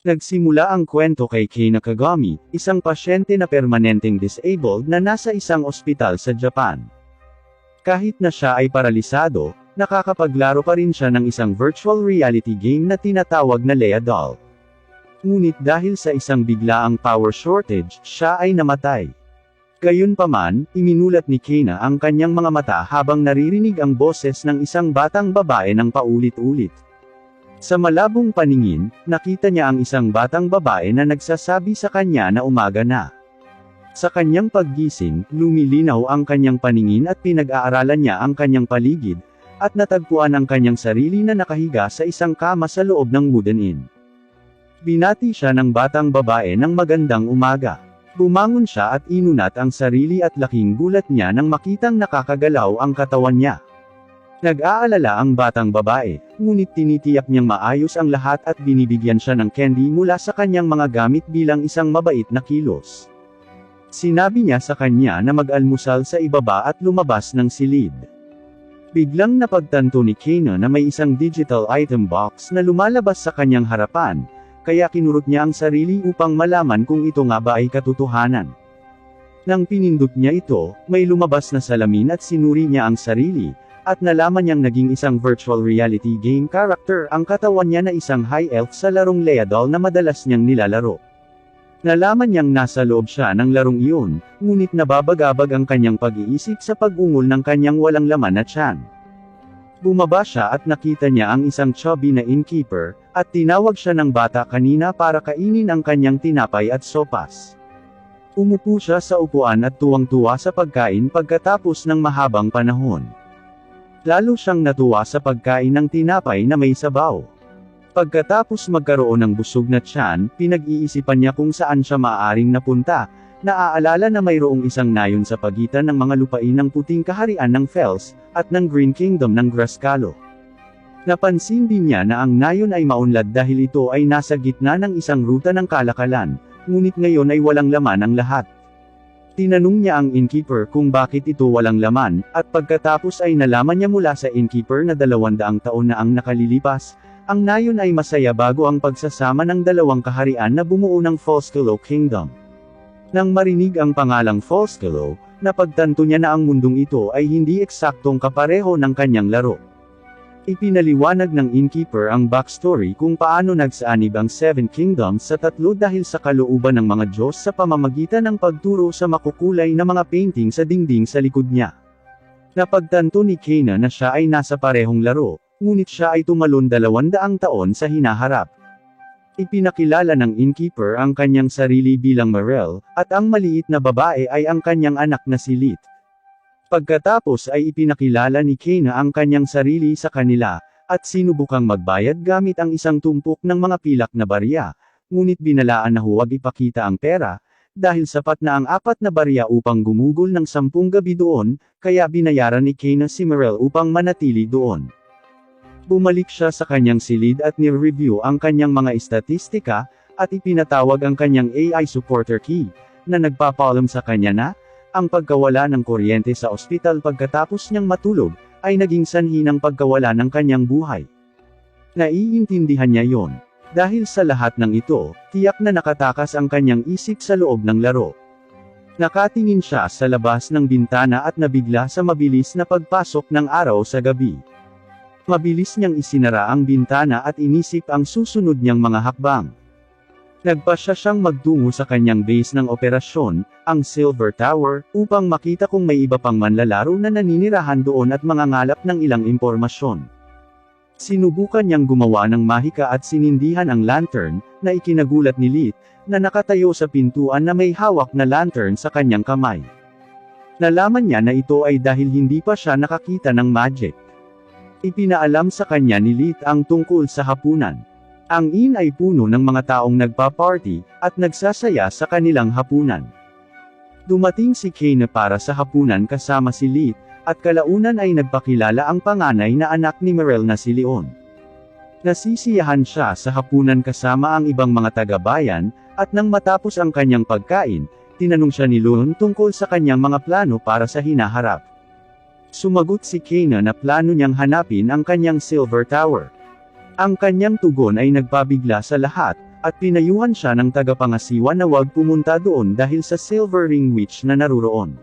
Nagsimula ang kwento kay Kei Nakagami, isang pasyente na permanenteng disabled na nasa isang ospital sa Japan. Kahit na siya ay paralisado, nakakapaglaro pa rin siya ng isang virtual reality game na tinatawag na Lea Doll. Ngunit dahil sa isang biglaang power shortage, siya ay namatay. Gayunpaman, iminulat ni Kei na ang kanyang mga mata habang naririnig ang boses ng isang batang babae ng paulit-ulit. Sa malabong paningin, nakita niya ang isang batang babae na nagsasabi sa kanya na umaga na. Sa kanyang paggising, lumilinaw ang kanyang paningin at pinag-aaralan niya ang kanyang paligid, at natagpuan ang kanyang sarili na nakahiga sa isang kama sa loob ng wooden inn. Binati siya ng batang babae ng magandang umaga. Bumangon siya at inunat ang sarili at laking gulat niya nang makitang nakakagalaw ang katawan niya. Nag-aalala ang batang babae, ngunit tinitiyak niyang maayos ang lahat at binibigyan siya ng candy mula sa kanyang mga gamit bilang isang mabait na kilos. Sinabi niya sa kanya na mag-almusal sa ibaba at lumabas ng silid. Biglang napagtanto ni Kei na may isang digital item box na lumalabas sa kanyang harapan, kaya kinurot niya ang sarili upang malaman kung ito nga ba ay katotohanan. Nang pinindot niya ito, may lumabas na salamin at sinuri niya ang sarili, at nalaman niyang naging isang virtual reality game character ang katawan niya na isang high elf sa larong Lea Doll na madalas niyang nilalaro. Nalaman niyang nasa loob siya ng larong iyon, ngunit nababagabag ang kanyang pag-iisip sa pag-ungol ng kanyang walang laman na tiyan. Bumaba siya at nakita niya ang isang chubby na innkeeper, at tinawag siya ng bata kanina para kainin ang kanyang tinapay at sopas. Umupo siya sa upuan at tuwang-tuwa sa pagkain pagkatapos ng mahabang panahon. Lalo siyang natuwa sa pagkain ng tinapay na may sabaw. Pagkatapos magkaroon ng busog na tiyan, pinag-iisipan niya kung saan siya maaaring napunta. Naaalala na mayroong isang nayon sa pagitan ng mga lupain ng puting kaharian ng Fels, at ng Green Kingdom ng Graskalo. Napansin din niya na ang nayon ay maunlad dahil ito ay nasa gitna ng isang ruta ng kalakalan, ngunit ngayon ay walang laman ang lahat. Tinanong niya ang innkeeper kung bakit ito walang laman, at pagkatapos ay nalaman niya mula sa innkeeper na 200 taon na ang nakalilipas, ang nayon ay masaya bago ang pagsasama ng dalawang kaharian na bumuo ng Foscalo Kingdom. Nang marinig ang pangalang Foscalo, napagtanto niya na ang mundong ito ay hindi eksaktong kapareho ng kanyang laro. Ipinaliwanag ng innkeeper ang backstory kung paano nagsaanib ang Seven Kingdoms sa tatlo dahil sa kalooban ng mga Diyos sa pamamagitan ng pagturo sa makukulay na mga painting sa dingding sa likod niya. Napagtanto ni Kei na siya ay nasa parehong laro, ngunit siya ay tumalon 200 taon sa hinaharap. Ipinakilala ng innkeeper ang kanyang sarili bilang Marel, at ang maliit na babae ay ang kanyang anak na si Lit. Pagkatapos ay ipinakilala ni Kei na ang kanyang sarili sa kanila, at sinubukang magbayad gamit ang isang tumpok ng mga pilak na barya, ngunit binalaan na huwag ipakita ang pera, dahil sapat na ang 4 na barya upang gumugol ng 10 gabi doon, kaya binayaran ni Kei na si Marel upang manatili doon. Bumalik siya sa kanyang silid at nireview ang kanyang mga estatistika, at ipinatawag ang kanyang AI supporter key, na nagpapaalam sa kanya na, ang pagkawala ng kuryente sa ospital pagkatapos niyang matulog, ay naging sanhi ng pagkawala ng kanyang buhay. Naiintindihan niya yon. Dahil sa lahat ng ito, tiyak na nakatakas ang kanyang isip sa loob ng laro. Nakatingin siya sa labas ng bintana at nabigla sa mabilis na pagpasok ng araw sa gabi. Mabilis niyang isinara ang bintana at inisip ang susunod niyang mga hakbang. Nagpasya siyang magtungo sa kanyang base ng operasyon, ang Silver Tower, upang makita kung may iba pang manlalaro na naninirahan doon at mangangalap ng ilang impormasyon. Sinubukan niyang gumawa ng mahika at sinindihan ang lantern, na ikinagulat ni Lit, na nakatayo sa pintuan na may hawak na lantern sa kanyang kamay. Nalaman niya na ito ay dahil hindi pa siya nakakita ng magic. Ipinaalam sa kanya ni Lit ang tungkol sa hapunan. Ang inn ay puno ng mga taong nagpa-party, at nagsasaya sa kanilang hapunan. Dumating si Kei na para sa hapunan kasama si Lit, at kalaunan ay nagpakilala ang panganay na anak ni Marel na si Leon. Nasisiyahan siya sa hapunan kasama ang ibang mga taga-bayan, at nang matapos ang kanyang pagkain, tinanong siya ni Leon tungkol sa kanyang mga plano para sa hinaharap. Sumagot si Kei na plano niyang hanapin ang kanyang Silver Tower. Ang kanyang tugon ay nagpabigla sa lahat, at pinayuhan siya ng tagapangasiwa na huwag pumunta doon dahil sa Silver Ring Witch na naruroon.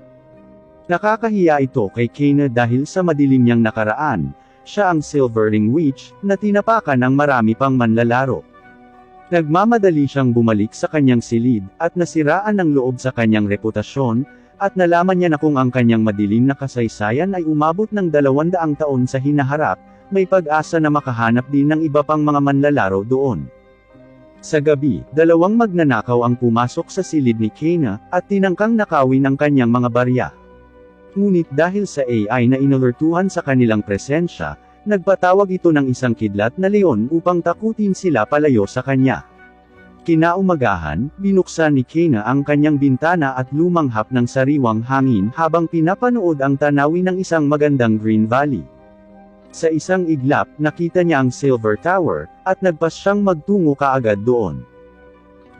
Nakakahiya ito kay Kena dahil sa madilim niyang nakaraan, siya ang Silver Ring Witch, na tinapakan ng marami pang manlalaro. Nagmamadali siyang bumalik sa kanyang silid, at nasiraan ng loob sa kanyang reputasyon, at nalaman niya na kung ang kanyang madilim na kasaysayan ay umabot ng 200 taon sa hinaharap, may pag-asa na makahanap din ng iba pang mga manlalaro doon. Sa gabi, dalawang magnanakaw ang pumasok sa silid ni Kena, at tinangkang nakawin ang kanyang mga barya. Ngunit dahil sa AI na inalertuhan sa kanilang presensya, nagpatawag ito ng isang kidlat na leon upang takutin sila palayo sa kanya. Kinaumagahan, binuksan ni Kena ang kanyang bintana at lumanghap ng sariwang hangin habang pinapanood ang tanawin ng isang magandang Green Valley. Sa isang iglap, nakita niya ang Silver Tower, at nagpas siyang magtungo kaagad doon.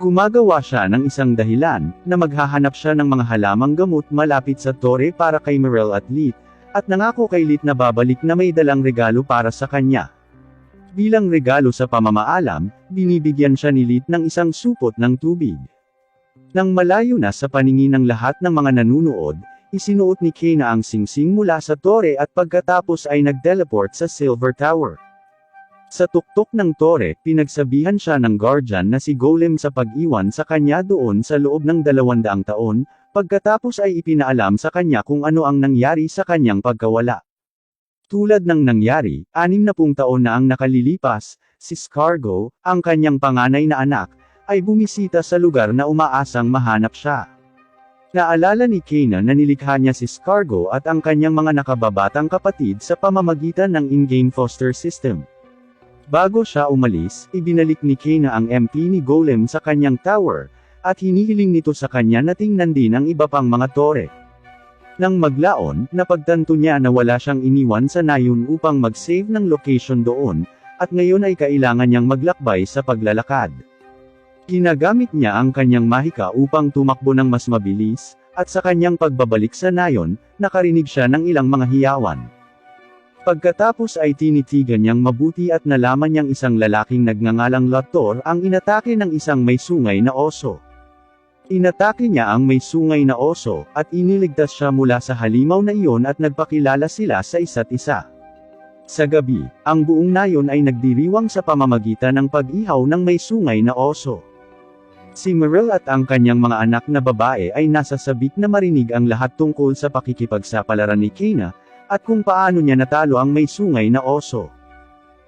Gumagawa siya ng isang dahilan, na maghahanap siya ng mga halamang gamot malapit sa tore para kay Merrill at Leet, at nangako kay Leet na babalik na may dalang regalo para sa kanya. Bilang regalo sa pamamaalam, binibigyan siya ni Leet ng isang supot ng tubig. Nang malayo na sa paningin ng lahat ng mga nanunood, isinuot ni Kena ang singsing mula sa tore at pagkatapos ay nag-teleport sa Silver Tower. Sa tuktok ng tore, pinagsabihan siya ng guardian na si Golem sa pag-iwan sa kanya doon sa loob ng 200 taon, pagkatapos ay ipinaalam sa kanya kung ano ang nangyari sa kanyang pagkawala. Tulad ng nangyari, 60 taon na ang nakalilipas, si Scargo, ang kanyang panganay na anak, ay bumisita sa lugar na umaasang mahanap siya. Naalala ni Kena na nilikha niya si Scargo at ang kanyang mga nakababatang kapatid sa pamamagitan ng in-game foster system. Bago siya umalis, ibinalik ni Kena ang MP ni Golem sa kanyang tower, at hinihiling nito sa kanya na tingnan din ang iba pang mga tore. Nang maglaon, napagtanto niya na wala siyang iniwan sa nayon upang mag-save ng location doon, at ngayon ay kailangan niyang maglakbay sa paglalakad. Ginagamit niya ang kanyang mahika upang tumakbo ng mas mabilis, at sa kanyang pagbabalik sa nayon, nakarinig siya ng ilang mga hiyawan. Pagkatapos ay tinitigan niyang mabuti at nalaman niyang isang lalaking nagngangalang Lator ang inatake ng isang may sungay na oso. Inatake niya ang may sungay na oso, at iniligtas siya mula sa halimaw na iyon at nagpakilala sila sa isa't isa. Sa gabi, ang buong nayon ay nagdiriwang sa pamamagitan ng pag-ihaw ng may sungay na oso. Si Merrill at ang kanyang mga anak na babae ay nasa sabik na marinig ang lahat tungkol sa pakikipagsapalaran ni Kena, at kung paano niya natalo ang may sungay na oso.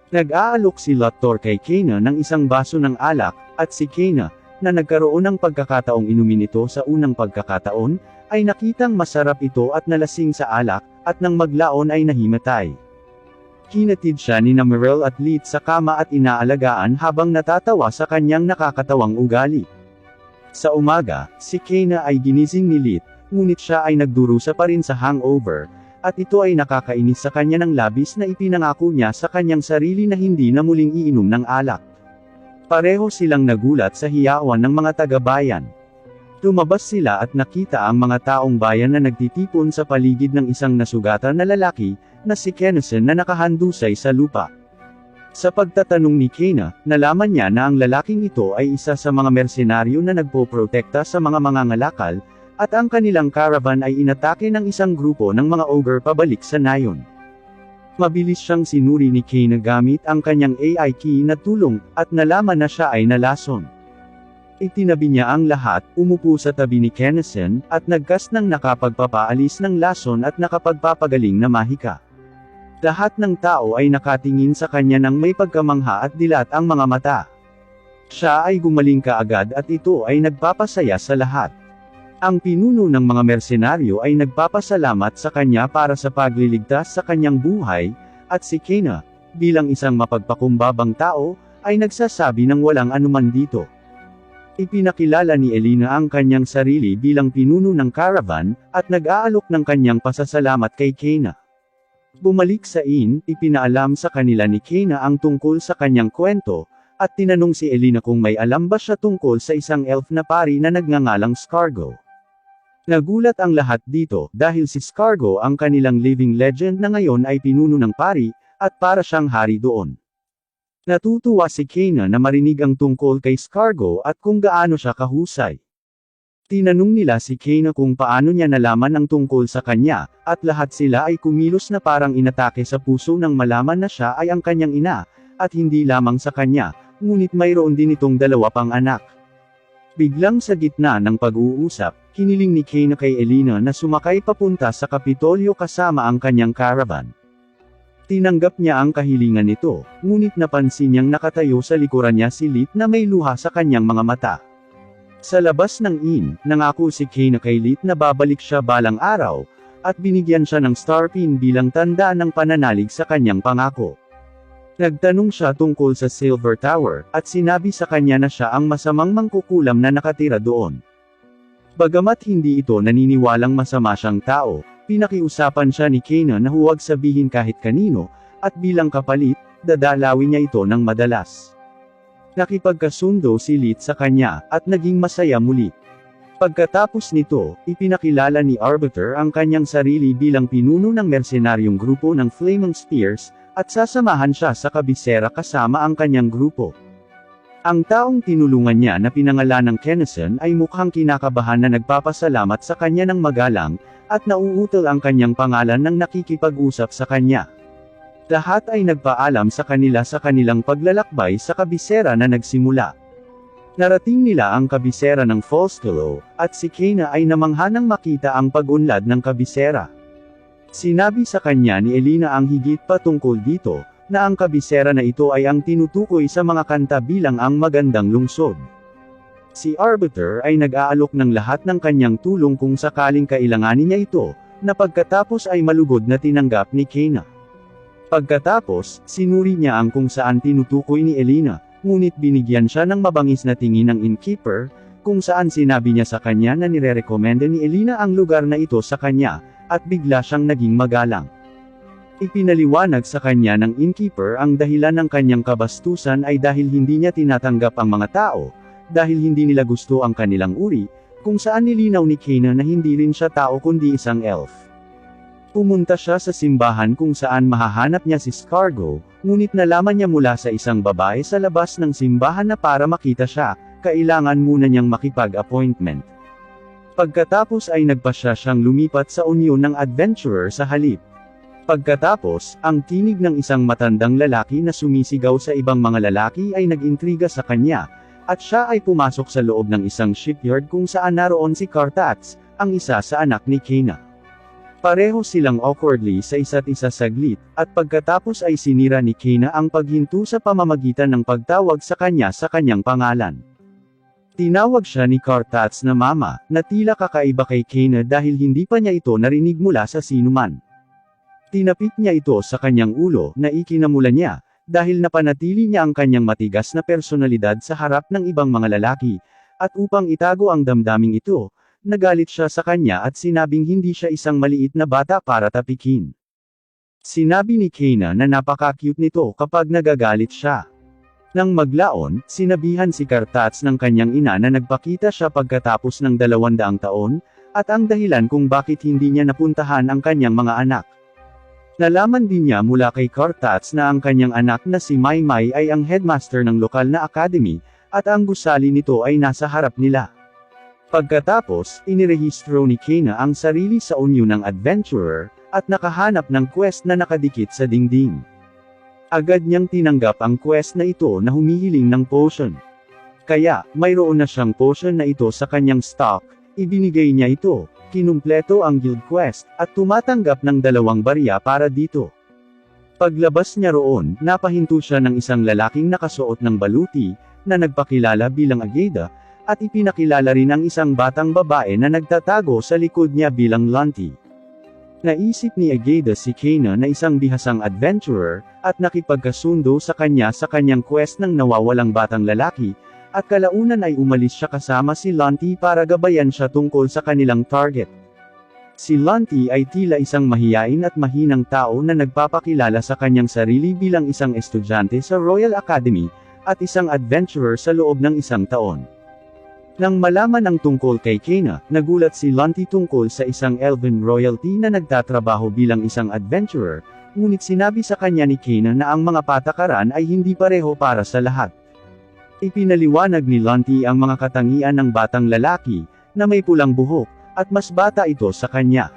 Nag-aalok si Lator kay Kena ng isang baso ng alak, at si Kena, na nagkaroon ng pagkakataong inumin ito sa unang pagkakataon, ay nakitang masarap ito at nalasing sa alak, at nang maglaon ay nahimatay. Kinatid siya ni Merrill at Leet sa kama at inaalagaan habang natatawa sa kanyang nakakatawang ugali. Sa umaga, si Kena ay ginising ni Leet, ngunit siya ay nagdurusa pa rin sa hangover, at ito ay nakakainis sa kanya ng labis na ipinangako niya sa kanyang sarili na hindi na muling iinom ng alak. Pareho silang nagulat sa hiyawan ng mga taga-bayan. Lumabas sila at nakita ang mga taong bayan na nagtitipon sa paligid ng isang nasugatan na lalaki, na si Kennison na nakahandusay sa lupa. Sa pagtatanong ni Kena, nalaman niya na ang lalaking ito ay isa sa mga mersenaryo na nagpoprotekta sa mga mangangalakal, at ang kanilang caravan ay inatake ng isang grupo ng mga ogre pabalik sa nayon. Mabilis siyang sinuri ni Kena gamit ang kanyang AI key na tulong, at nalaman na siya ay nalason. Itinabi niya ang lahat, umupo sa tabi ni Kennison, at nagkas ng nakapagpapaalis ng lason at nakapagpapagaling na mahika. Lahat ng tao ay nakatingin sa kanya ng may pagkamangha at dilat ang mga mata. Siya ay gumaling kaagad at ito ay nagpapasaya sa lahat. Ang pinuno ng mga mersenaryo ay nagpapasalamat sa kanya para sa pagliligtas sa kanyang buhay, at si Kena, bilang isang mapagpakumbabang tao, ay nagsasabi ng walang anuman dito. Ipinakilala ni Elena ang kanyang sarili bilang pinuno ng caravan, at nag-aalok ng kanyang pasasalamat kay Kena. Bumalik sa inn, ipinaalam sa kanila ni Kena ang tungkol sa kanyang kwento, at tinanong si Elena kung may alam ba siya tungkol sa isang elf na pari na nagngangalang Scargo. Nagulat ang lahat dito, dahil si Scargo ang kanilang living legend na ngayon ay pinuno ng pari, at para siyang hari doon. Natutuwa si Kena na marinig ang tungkol kay Scargo at kung gaano siya kahusay. Tinanong nila si Kena kung paano niya nalaman ang tungkol sa kanya, at lahat sila ay kumilos na parang inatake sa puso nang malaman na siya ay ang kanyang ina, at hindi lamang sa kanya, ngunit mayroon din itong dalawa pang anak. Biglang sa gitna ng pag-uusap, hiniling ni Kena kay Elena na sumakay papunta sa Kapitolyo kasama ang kanyang caravan. Tinanggap niya ang kahilingan nito, ngunit napansin niyang nakatayo sa likuran niya si Lit na may luha sa kanyang mga mata. Sa labas ng inn, nangako si Kena kay Lit na babalik siya balang araw, at binigyan siya ng starpin bilang tanda ng pananalig sa kanyang pangako. Nagtanong siya tungkol sa Silver Tower, at sinabi sa kanya na siya ang masamang mangkukulam na nakatira doon. Bagamat hindi ito naniniwalang masama siyang tao, pinakiusapan siya ni Kena na huwag sabihin kahit kanino, at bilang kapalit, dadalawin niya ito ng madalas. Nakipagkasundo si Lit sa kanya, at naging masaya muli. Pagkatapos nito, ipinakilala ni Arbiter ang kanyang sarili bilang pinuno ng mersenaryong grupo ng Flaming Spears, at sasamahan siya sa kabisera kasama ang kanyang grupo. Ang taong tinulungan niya na pinangalan ng Kennison ay mukhang kinakabahan na nagpapasalamat sa kanya ng magalang, at nauutal ang kanyang pangalan ng nakikipag-usap sa kanya. Lahat ay nagpaalam sa kanila sa kanilang paglalakbay sa kabisera na nagsimula. Narating nila ang kabisera ng Foscolo, at si Kena ay namangha nang makita ang pag-unlad ng kabisera. Sinabi sa kanya ni Elena ang higit pa tungkol dito, na ang kabisera na ito ay ang tinutukoy sa mga kanta bilang ang magandang lungsod. Si Arbiter ay nag-aalok ng lahat ng kanyang tulong kung sakaling kailanganin niya ito, na pagkatapos ay malugod na tinanggap ni Kena. Pagkatapos, sinuri niya ang kung saan tinutukoy ni Elena, ngunit binigyan siya ng mabangis na tingin ng innkeeper, kung saan sinabi niya sa kanya na nirerekomenda ni Elena ang lugar na ito sa kanya, at bigla siyang naging magalang. Ipinaliwanag sa kanya ng innkeeper ang dahilan ng kanyang kabastusan ay dahil hindi niya tinatanggap ang mga tao, dahil hindi nila gusto ang kanilang uri, kung saan nilinaw ni Kena na hindi rin siya tao kundi isang elf. Pumunta siya sa simbahan kung saan mahahanap niya si Scargo, ngunit nalaman niya mula sa isang babae sa labas ng simbahan na para makita siya, kailangan muna niyang makipag-appointment. Pagkatapos ay nagpasya siyang lumipat sa unyon ng adventurer sa halip. Pagkatapos, ang tinig ng isang matandang lalaki na sumisigaw sa ibang mga lalaki ay nag-intriga sa kanya, at siya ay pumasok sa loob ng isang shipyard kung saan naroon si Kartats, ang isa sa anak ni Kena. Pareho silang awkwardly sa isa't isa saglit, at pagkatapos ay sinira ni Kena ang paghinto sa pamamagitan ng pagtawag sa kanya sa kanyang pangalan. Tinawag siya ni Kartats na mama, na tila kakaiba kay Kena dahil hindi pa niya ito narinig mula sa sinuman. Tinapik niya ito sa kanyang ulo na ikinamula niya, dahil napanatili niya ang kanyang matigas na personalidad sa harap ng ibang mga lalaki, at upang itago ang damdaming ito, nagalit siya sa kanya at sinabing hindi siya isang maliit na bata para tapikin. Sinabi ni Kena na napaka-cute nito kapag nagagalit siya. Nang maglaon, sinabihan si Kartats ng kanyang ina na nagpakita siya pagkatapos ng 200 taon, at ang dahilan kung bakit hindi niya napuntahan ang kanyang mga anak. Nalaman din niya mula kay Kartats na ang kanyang anak na si Maymay ay ang headmaster ng lokal na academy, at ang gusali nito ay nasa harap nila. Pagkatapos, inirehistro ni Kena ang sarili sa unyon ng adventurer, at nakahanap ng quest na nakadikit sa dingding. Agad niyang tinanggap ang quest na ito na humihiling ng potion. Kaya, mayroon na siyang potion na ito sa kanyang stock, ibinigay niya ito, kinumpleto ang guild quest, at tumatanggap ng 2 barya para dito. Paglabas niya roon, napahinto siya ng isang lalaking nakasuot ng baluti, na nagpakilala bilang Ageda, at ipinakilala rin ang isang batang babae na nagtatago sa likod niya bilang Lanti. Naisip ni Ageda si Kena na isang bihasang adventurer, at nakipagkasundo sa kanya sa kanyang quest ng nawawalang batang lalaki, at kalaunan ay umalis siya kasama si Lanti para gabayan siya tungkol sa kanilang target. Si Lanti ay tila isang mahiyain at mahinang tao na nagpapakilala sa kanyang sarili bilang isang estudyante sa Royal Academy, at isang adventurer sa loob ng 1 taon. Nang malaman ang tungkol kay Kena, nagulat si Lanti tungkol sa isang elven royalty na nagtatrabaho bilang isang adventurer, ngunit sinabi sa kanya ni Kena na ang mga patakaran ay hindi pareho para sa lahat. Ipinaliwanag ni Lunty ang mga katangian ng batang lalaki, na may pulang buhok, at mas bata ito sa kanya.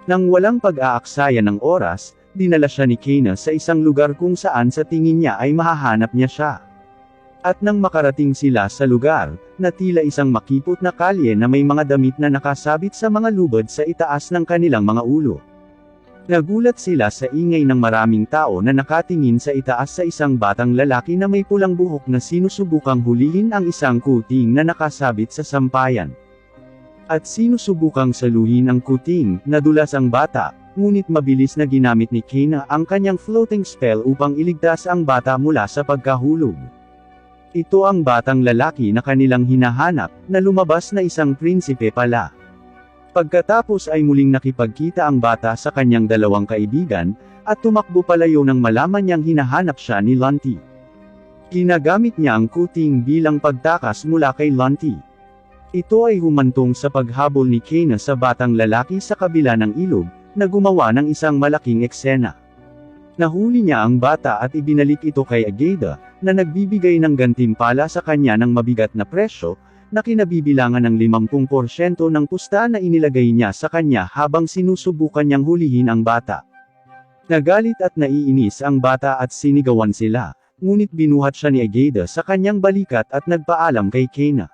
Nang walang pag-aaksaya ng oras, dinala siya ni Kena sa isang lugar kung saan sa tingin niya ay mahahanap niya siya. At nang makarating sila sa lugar, na tila isang makipot na kalye na may mga damit na nakasabit sa mga lubad sa itaas ng kanilang mga ulo. Nagulat sila sa ingay ng maraming tao na nakatingin sa itaas sa isang batang lalaki na may pulang buhok na sinusubukang hulihin ang isang kuting na nakasabit sa sampayan. At sinusubukang saluhin ang kuting, nadulas ang bata, ngunit mabilis na ginamit ni Kena ang kanyang floating spell upang iligtas ang bata mula sa pagkahulog. Ito ang batang lalaki na kanilang hinahanap, na lumabas na isang prinsipe pala. Pagkatapos ay muling nakipagkita ang bata sa kanyang dalawang kaibigan, at tumakbo palayo nang malaman niyang hinahanap siya ni Lunty. Ginagamit niya ang kuting bilang pagtakas mula kay Lunty. Ito ay humantong sa paghabol ni Kena sa batang lalaki sa kabila ng ilog, na gumawa ng isang malaking eksena. Nahuli niya ang bata at ibinalik ito kay Ageda, na nagbibigay ng gantimpala sa kanya ng mabigat na presyo, na kinabibilangan ng 50% ng pusta na inilagay niya sa kanya habang sinusubukan niyang hulihin ang bata. Nagalit at naiinis ang bata at sinigawan sila, ngunit binuhat siya ni Ageda sa kanyang balikat at nagpaalam kay Kena.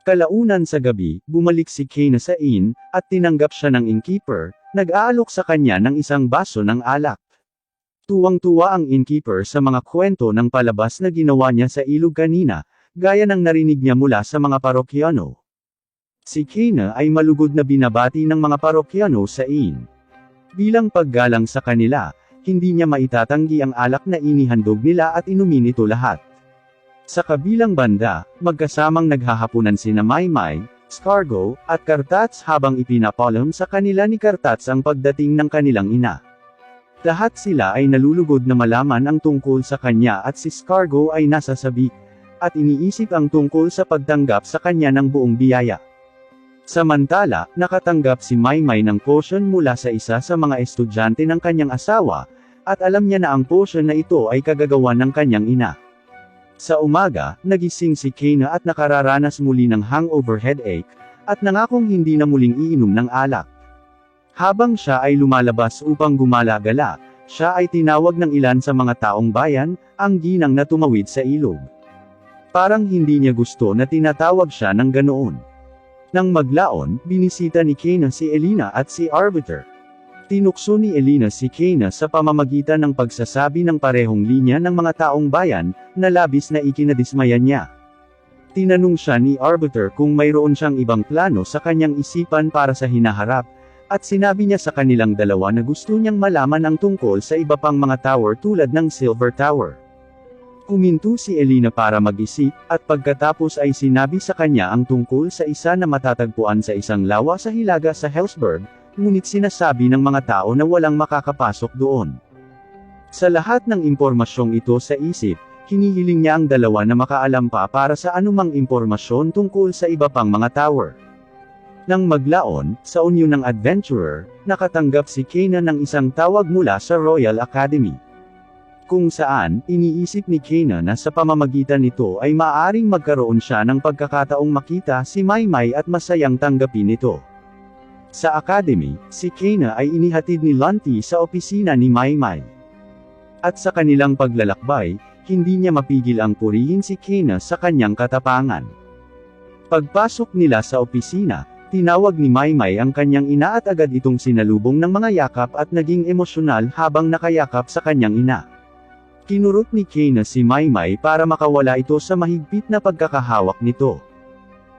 Kalaunan sa gabi, bumalik si Kena sa inn, at tinanggap siya ng innkeeper, nag-aalok sa kanya ng isang baso ng alak. Tuwang-tuwa ang innkeeper sa mga kwento ng palabas na ginawa niya sa ilog kanina, gaya ng narinig niya mula sa mga parokyano. Si Kena ay malugod na binabati ng mga parokyano sa inn. Bilang paggalang sa kanila, hindi niya maitatanggi ang alak na inihandog nila at inumin ito lahat. Sa kabilang banda, magkasamang naghahapunan sina Maymay, Scargo, at Cartats habang ipinapalam sa kanila ni Cartats ang pagdating ng kanilang ina. Lahat sila ay nalulugod na malaman ang tungkol sa kanya at si Scargo ay nasa sabik, at iniisip ang tungkol sa pagtanggap sa kanya ng buong biyaya. Samantala, nakatanggap si Maymay ng potion mula sa isa sa mga estudyante ng kanyang asawa, at alam niya na ang potion na ito ay kagagawan ng kanyang ina. Sa umaga, nagising si Kena at nakararanas muli ng hangover headache, at nangakong hindi na muling iinom ng alak. Habang siya ay lumalabas upang gumala-gala, siya ay tinawag ng ilan sa mga taong bayan, ang ginang na tumawid sa ilog. Parang hindi niya gusto na tinatawag siya ng ganoon. Nang maglaon, binisita ni Kena si Elina at si Arbiter. Tinukso ni Elina si Kena sa pamamagitan ng pagsasabi ng parehong linya ng mga taong bayan, na labis na ikinadismaya niya. Tinanong siya ni Arbiter kung mayroon siyang ibang plano sa kanyang isipan para sa hinaharap, at sinabi niya sa kanilang dalawa na gusto niyang malaman ang tungkol sa iba pang mga tower tulad ng Silver Tower. Huminto si Elina para mag-isip, at pagkatapos ay sinabi sa kanya ang tungkol sa isa na matatagpuan sa isang lawa sa hilaga sa Hellsberg, ngunit sinasabi ng mga tao na walang makakapasok doon. Sa lahat ng impormasyong ito sa isip, hinihiling niya ang dalawa na makaalam pa para sa anumang impormasyon tungkol sa iba pang mga tower. Nang maglaon, sa unyo ng adventurer, nakatanggap si Kena ng isang tawag mula sa Royal Academy. Kung saan, iniisip ni Kena na sa pamamagitan nito ay maaaring magkaroon siya ng pagkakataong makita si Maymay at masayang tanggapin ito. Sa academy, si Kena ay inihatid ni Lunty sa opisina ni Maymay. At sa kanilang paglalakbay, hindi niya mapigil ang purihin si Kena sa kanyang katapangan. Pagpasok nila sa opisina, tinawag ni Maymay ang kanyang ina at agad itong sinalubong ng mga yakap at naging emosyonal habang nakayakap sa kanyang ina. Kinurot ni Kena si Maymay para makawala ito sa mahigpit na pagkakahawak nito.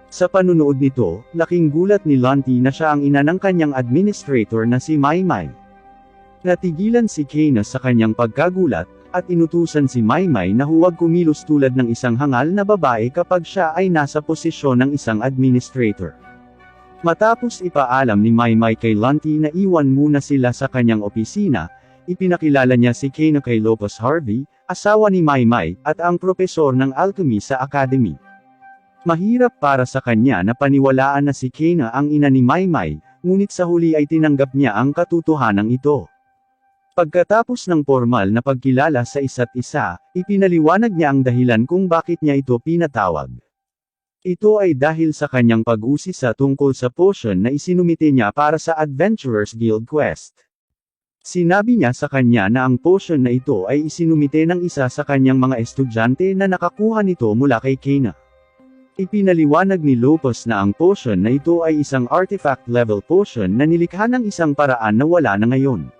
Sa panunood nito, laking gulat ni Lunty na siya ang ina ng kanyang administrator na si Maymay. Natigilan si Kena sa kanyang pagkagulat, at inutusan si Maymay na huwag kumilos tulad ng isang hangal na babae kapag siya ay nasa posisyon ng isang administrator. Matapos ipaalam ni Maymay kay Lunty na iwan muna sila sa kanyang opisina, ipinakilala niya si Kena kay Lopez Harvey, asawa ni Maymay, at ang propesor ng alchemy sa academy. Mahirap para sa kanya na paniwalaan na si Kena ang ina ni Maymay, ngunit sa huli ay tinanggap niya ang katotohanan ito. Pagkatapos ng formal na pagkilala sa isa't isa, ipinaliwanag niya ang dahilan kung bakit niya ito pinatawag. Ito ay dahil sa kanyang pag-usisa tungkol sa potion na isinumite niya para sa Adventurers Guild Quest. Sinabi niya sa kanya na ang potion na ito ay isinumite ng isa sa kanyang mga estudyante na nakakuha nito mula kay Kena. Ipinaliwanag ni Lopez na ang potion na ito ay isang artifact-level potion na nilikha ng isang paraan na wala na ngayon.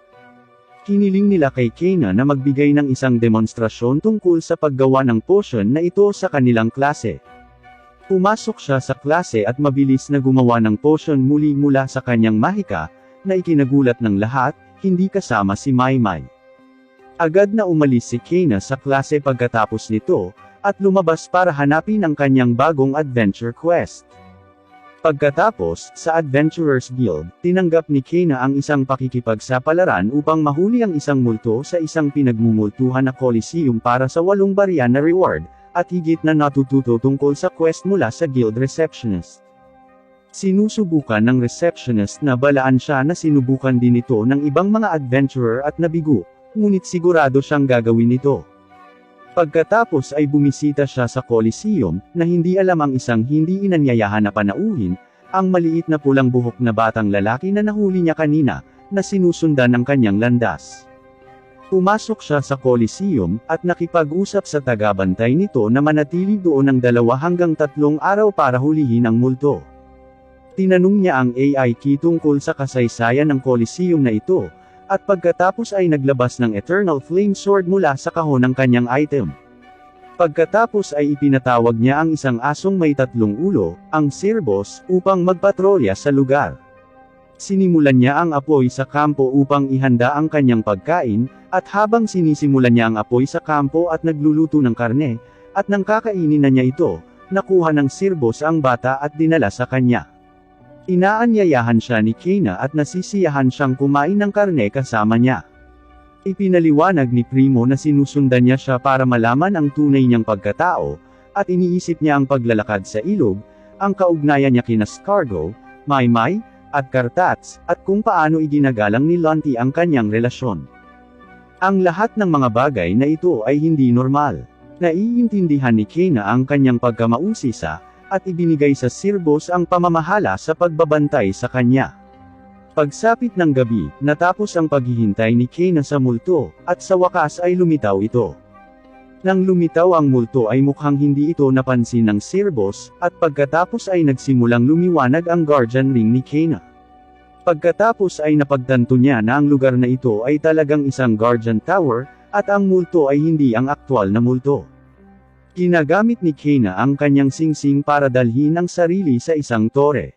Hiniling nila kay Kena na magbigay ng isang demonstrasyon tungkol sa paggawa ng potion na ito sa kanilang klase. Pumasok siya sa klase at mabilis na gumawa ng potion muli mula sa kanyang mahika, na ikinagulat ng lahat, hindi kasama si Maymay. Agad na umalis si Kena sa klase pagkatapos nito, at lumabas para hanapin ang kanyang bagong adventure quest. Pagkatapos, sa Adventurers Guild, tinanggap ni Kena ang isang pakikipagsapalaran upang mahuli ang isang multo sa isang pinagmumultuhan na Coliseum para sa 8 barya na reward, at higit na natututo tungkol sa quest mula sa Guild Receptionist. Sinusubukan ng receptionist na balaan siya na sinubukan din ito ng ibang mga adventurer at nabigo, ngunit sigurado siyang gagawin ito. Pagkatapos ay bumisita siya sa Coliseum, na hindi alam ang isang hindi inanyayahan na panauhin, ang maliit na pulang buhok na batang lalaki na nahuli niya kanina, na sinusundan ng kanyang landas. Pumasok siya sa Coliseum, at nakipag-usap sa tagabantay nito na manatili doon ng 2 hanggang 3 araw para hulihin ang multo. Tinanong niya ang AI key tungkol sa kasaysayan ng Coliseum na ito, at pagkatapos ay naglabas ng Eternal Flame Sword mula sa kahon ng kanyang item. Pagkatapos ay ipinatawag niya ang isang asong may 3 ulo, ang Cerbos, upang magpatrolya sa lugar. Sinimulan niya ang apoy sa kampo upang ihanda ang kanyang pagkain, at habang sinisimulan niya ang apoy sa kampo at nagluluto ng karne, at nang kakainin na niya ito, nakuha ng Cerbos ang bata at dinala sa kanya. Inaanyayahan siya ni Kena at nasisiyahan siyang kumain ng karne kasama niya. Ipinaliwanag ni Primo na sinusundan niya siya para malaman ang tunay niyang pagkatao, at iniisip niya ang paglalakad sa ilog, ang kaugnayan niya kina Scargo, Maymay, at Kartats, at kung paano iginagalang ni Lonty ang kanyang relasyon. Ang lahat ng mga bagay na ito ay hindi normal. Naiintindihan ni Kena ang kanyang pagkamausisa, at ibinigay sa Cerbos ang pamamahala sa pagbabantay sa kanya. Pagsapit ng gabi, natapos ang paghihintay ni Kena sa multo, at sa wakas ay lumitaw ito. Nang lumitaw ang multo ay mukhang hindi ito napansin ng Cerbos, at pagkatapos ay nagsimulang lumiwanag ang guardian ring ni Kena. Pagkatapos ay napagtanto niya na ang lugar na ito ay talagang isang guardian tower, at ang multo ay hindi ang aktwal na multo. Ginagamit ni Kena ang kanyang singsing para dalhin ang sarili sa isang tore.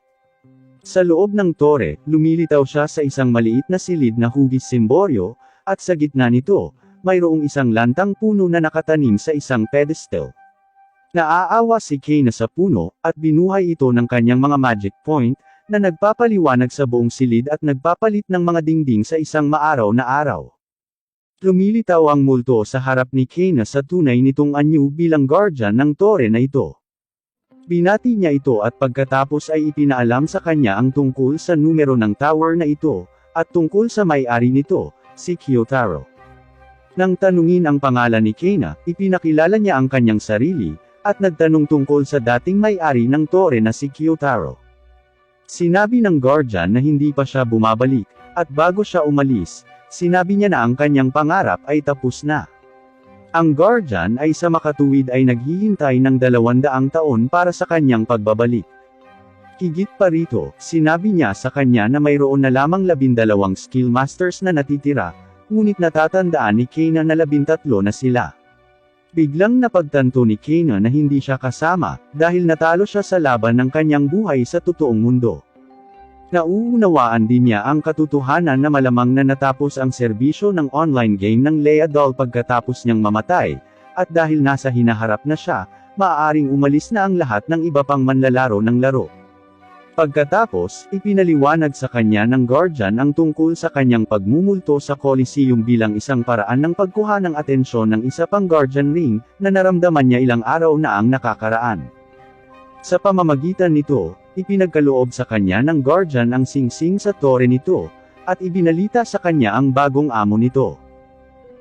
Sa loob ng tore, lumilitaw siya sa isang maliit na silid na hugis simboryo, at sa gitna nito, mayroong isang lantang puno na nakatanim sa isang pedestal. Naaawa si Kena sa puno, at binuhay ito ng kanyang mga magic point, na nagpapaliwanag sa buong silid at nagpapalit ng mga dingding sa isang maaraw na araw. Lumilitaw ang multo sa harap ni Kena sa tunay nitong anyo bilang guardian ng tore na ito. Binati niya ito at pagkatapos ay ipinaalam sa kanya ang tungkol sa numero ng tower na ito, at tungkol sa may-ari nito, si Kyotaro. Nang tanungin ang pangalan ni Kena, ipinakilala niya ang kanyang sarili, at nagtanong tungkol sa dating may-ari ng tore na si Kyotaro. Sinabi ng guardian na hindi pa siya bumabalik, at bago siya umalis, sinabi niya na ang kanyang pangarap ay tapos na. Ang guardian ay sa makatuwid ay naghihintay ng 200 taon para sa kanyang pagbabalik. Higit pa rito, sinabi niya sa kanya na mayroon na lamang 12 skill masters na natitira, ngunit natatandaan ni Kena na 13 na sila. Biglang napagtanto ni Kena na hindi siya kasama, dahil natalo siya sa laban ng kanyang buhay sa totoong mundo. Nauunawaan din niya ang katotohanan na malamang na natapos ang serbisyo ng online game ng Lea Doll pagkatapos niyang mamatay, at dahil nasa hinaharap na siya, maaaring umalis na ang lahat ng iba pang manlalaro ng laro. Pagkatapos, ipinaliwanag sa kanya ng guardian ang tungkol sa kanyang pagmumulto sa Coliseum bilang isang paraan ng pagkuha ng atensyon ng isa pang guardian ring, na naramdaman niya ilang araw na ang nakakaraan. Sa pamamagitan nito, ipinagkaloob sa kanya ng guardian ang singsing sa tore nito, at ibinalita sa kanya ang bagong amo nito.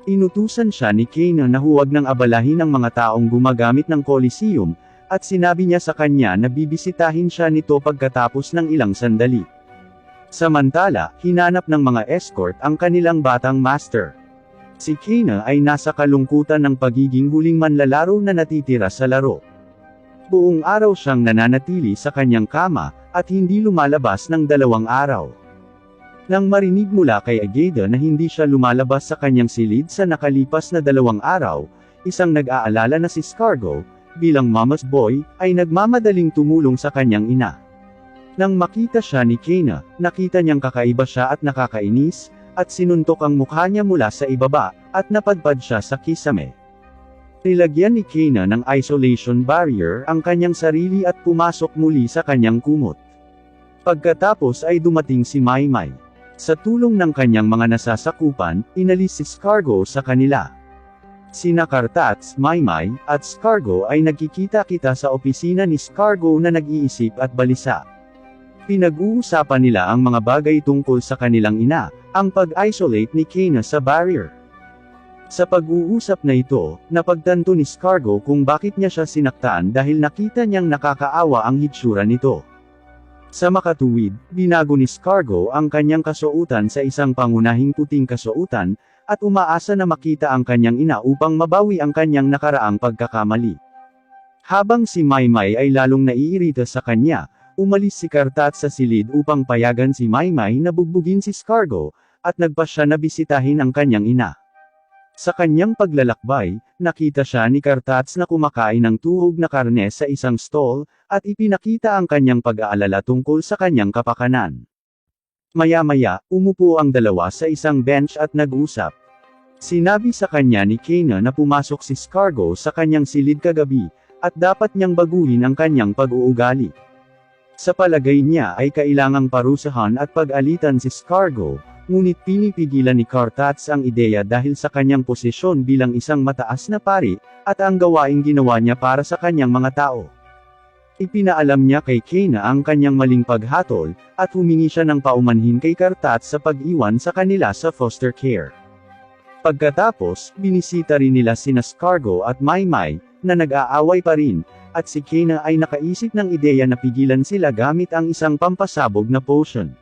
Inutusan siya ni Kane na huwag nang abalahin ang mga taong gumagamit ng Coliseum, at sinabi niya sa kanya na bibisitahin siya nito pagkatapos ng ilang sandali. Samantala, hinanap ng mga escort ang kanilang batang master. Si Kane ay nasa kalungkutan ng pagiging huling manlalaro na natitira sa laro. Buong araw siyang nananatili sa kanyang kama, at hindi lumalabas ng 2 araw. Nang marinig mula kay Ageda na hindi siya lumalabas sa kanyang silid sa nakalipas na 2 araw, isang nag-aalala na si Scargo, bilang mama's boy, ay nagmamadaling tumulong sa kanyang ina. Nang makita siya ni Kane, nakita niyang kakaiba siya at nakakainis, at sinuntok ang mukha niya mula sa ibaba, at napadpad siya sa kisame. Nilagyan ni Kane ng isolation barrier ang kanyang sarili at pumasok muli sa kanyang kumot. Pagkatapos ay dumating si Maymay. Sa tulong ng kanyang mga nasasakupan, inalis si Scargo sa kanila. Sina Kartats, Maymay, at Scargo ay nagkikita-kita sa opisina ni Scargo na nag-iisip at balisa. Pinag-uusapan nila ang mga bagay tungkol sa kanilang ina, ang pag-isolate ni Kane sa barrier. Sa pag-uusap na ito, napagtanto ni Scargo kung bakit niya siya sinaktan dahil nakita niyang nakakaawa ang hitsura nito. Sa makatuwid, binago ni Scargo ang kanyang kasuotan sa isang pangunahing puting kasuotan, at umaasa na makita ang kanyang ina upang mabawi ang kanyang nakaraang pagkakamali. Habang si Maymay ay lalong naiirita sa kanya, umalis si Kartat sa silid upang payagan si Maymay na bugbugin si Scargo, at nagpa siya na bisitahin ang kanyang ina. Sa kanyang paglalakbay, nakita siya ni Kartats na kumakain ng tuhog na karne sa isang stall, at ipinakita ang kanyang pag-aalala tungkol sa kanyang kapakanan. Maya-maya, umupo ang dalawa sa isang bench at nag-usap. Sinabi sa kanya ni Kane na pumasok si Scargo sa kanyang silid kagabi, at dapat niyang baguhin ang kanyang pag-uugali. Sa palagay niya ay kailangang parusahan at pag-alitan si Scargo, ngunit pinipigilan ni Kartats ang ideya dahil sa kanyang posisyon bilang isang mataas na pari, at ang gawaing ginawa niya para sa kanyang mga tao. Ipinaalam niya kay Kane ang kanyang maling paghatol, at humingi siya ng paumanhin kay Kartats sa pag-iwan sa kanila sa foster care. Pagkatapos, binisita rin nila sina Scargo at Maymay, na nag-aaway pa rin, at si Kane ay nakaisip ng ideya na pigilan sila gamit ang isang pampasabog na potion.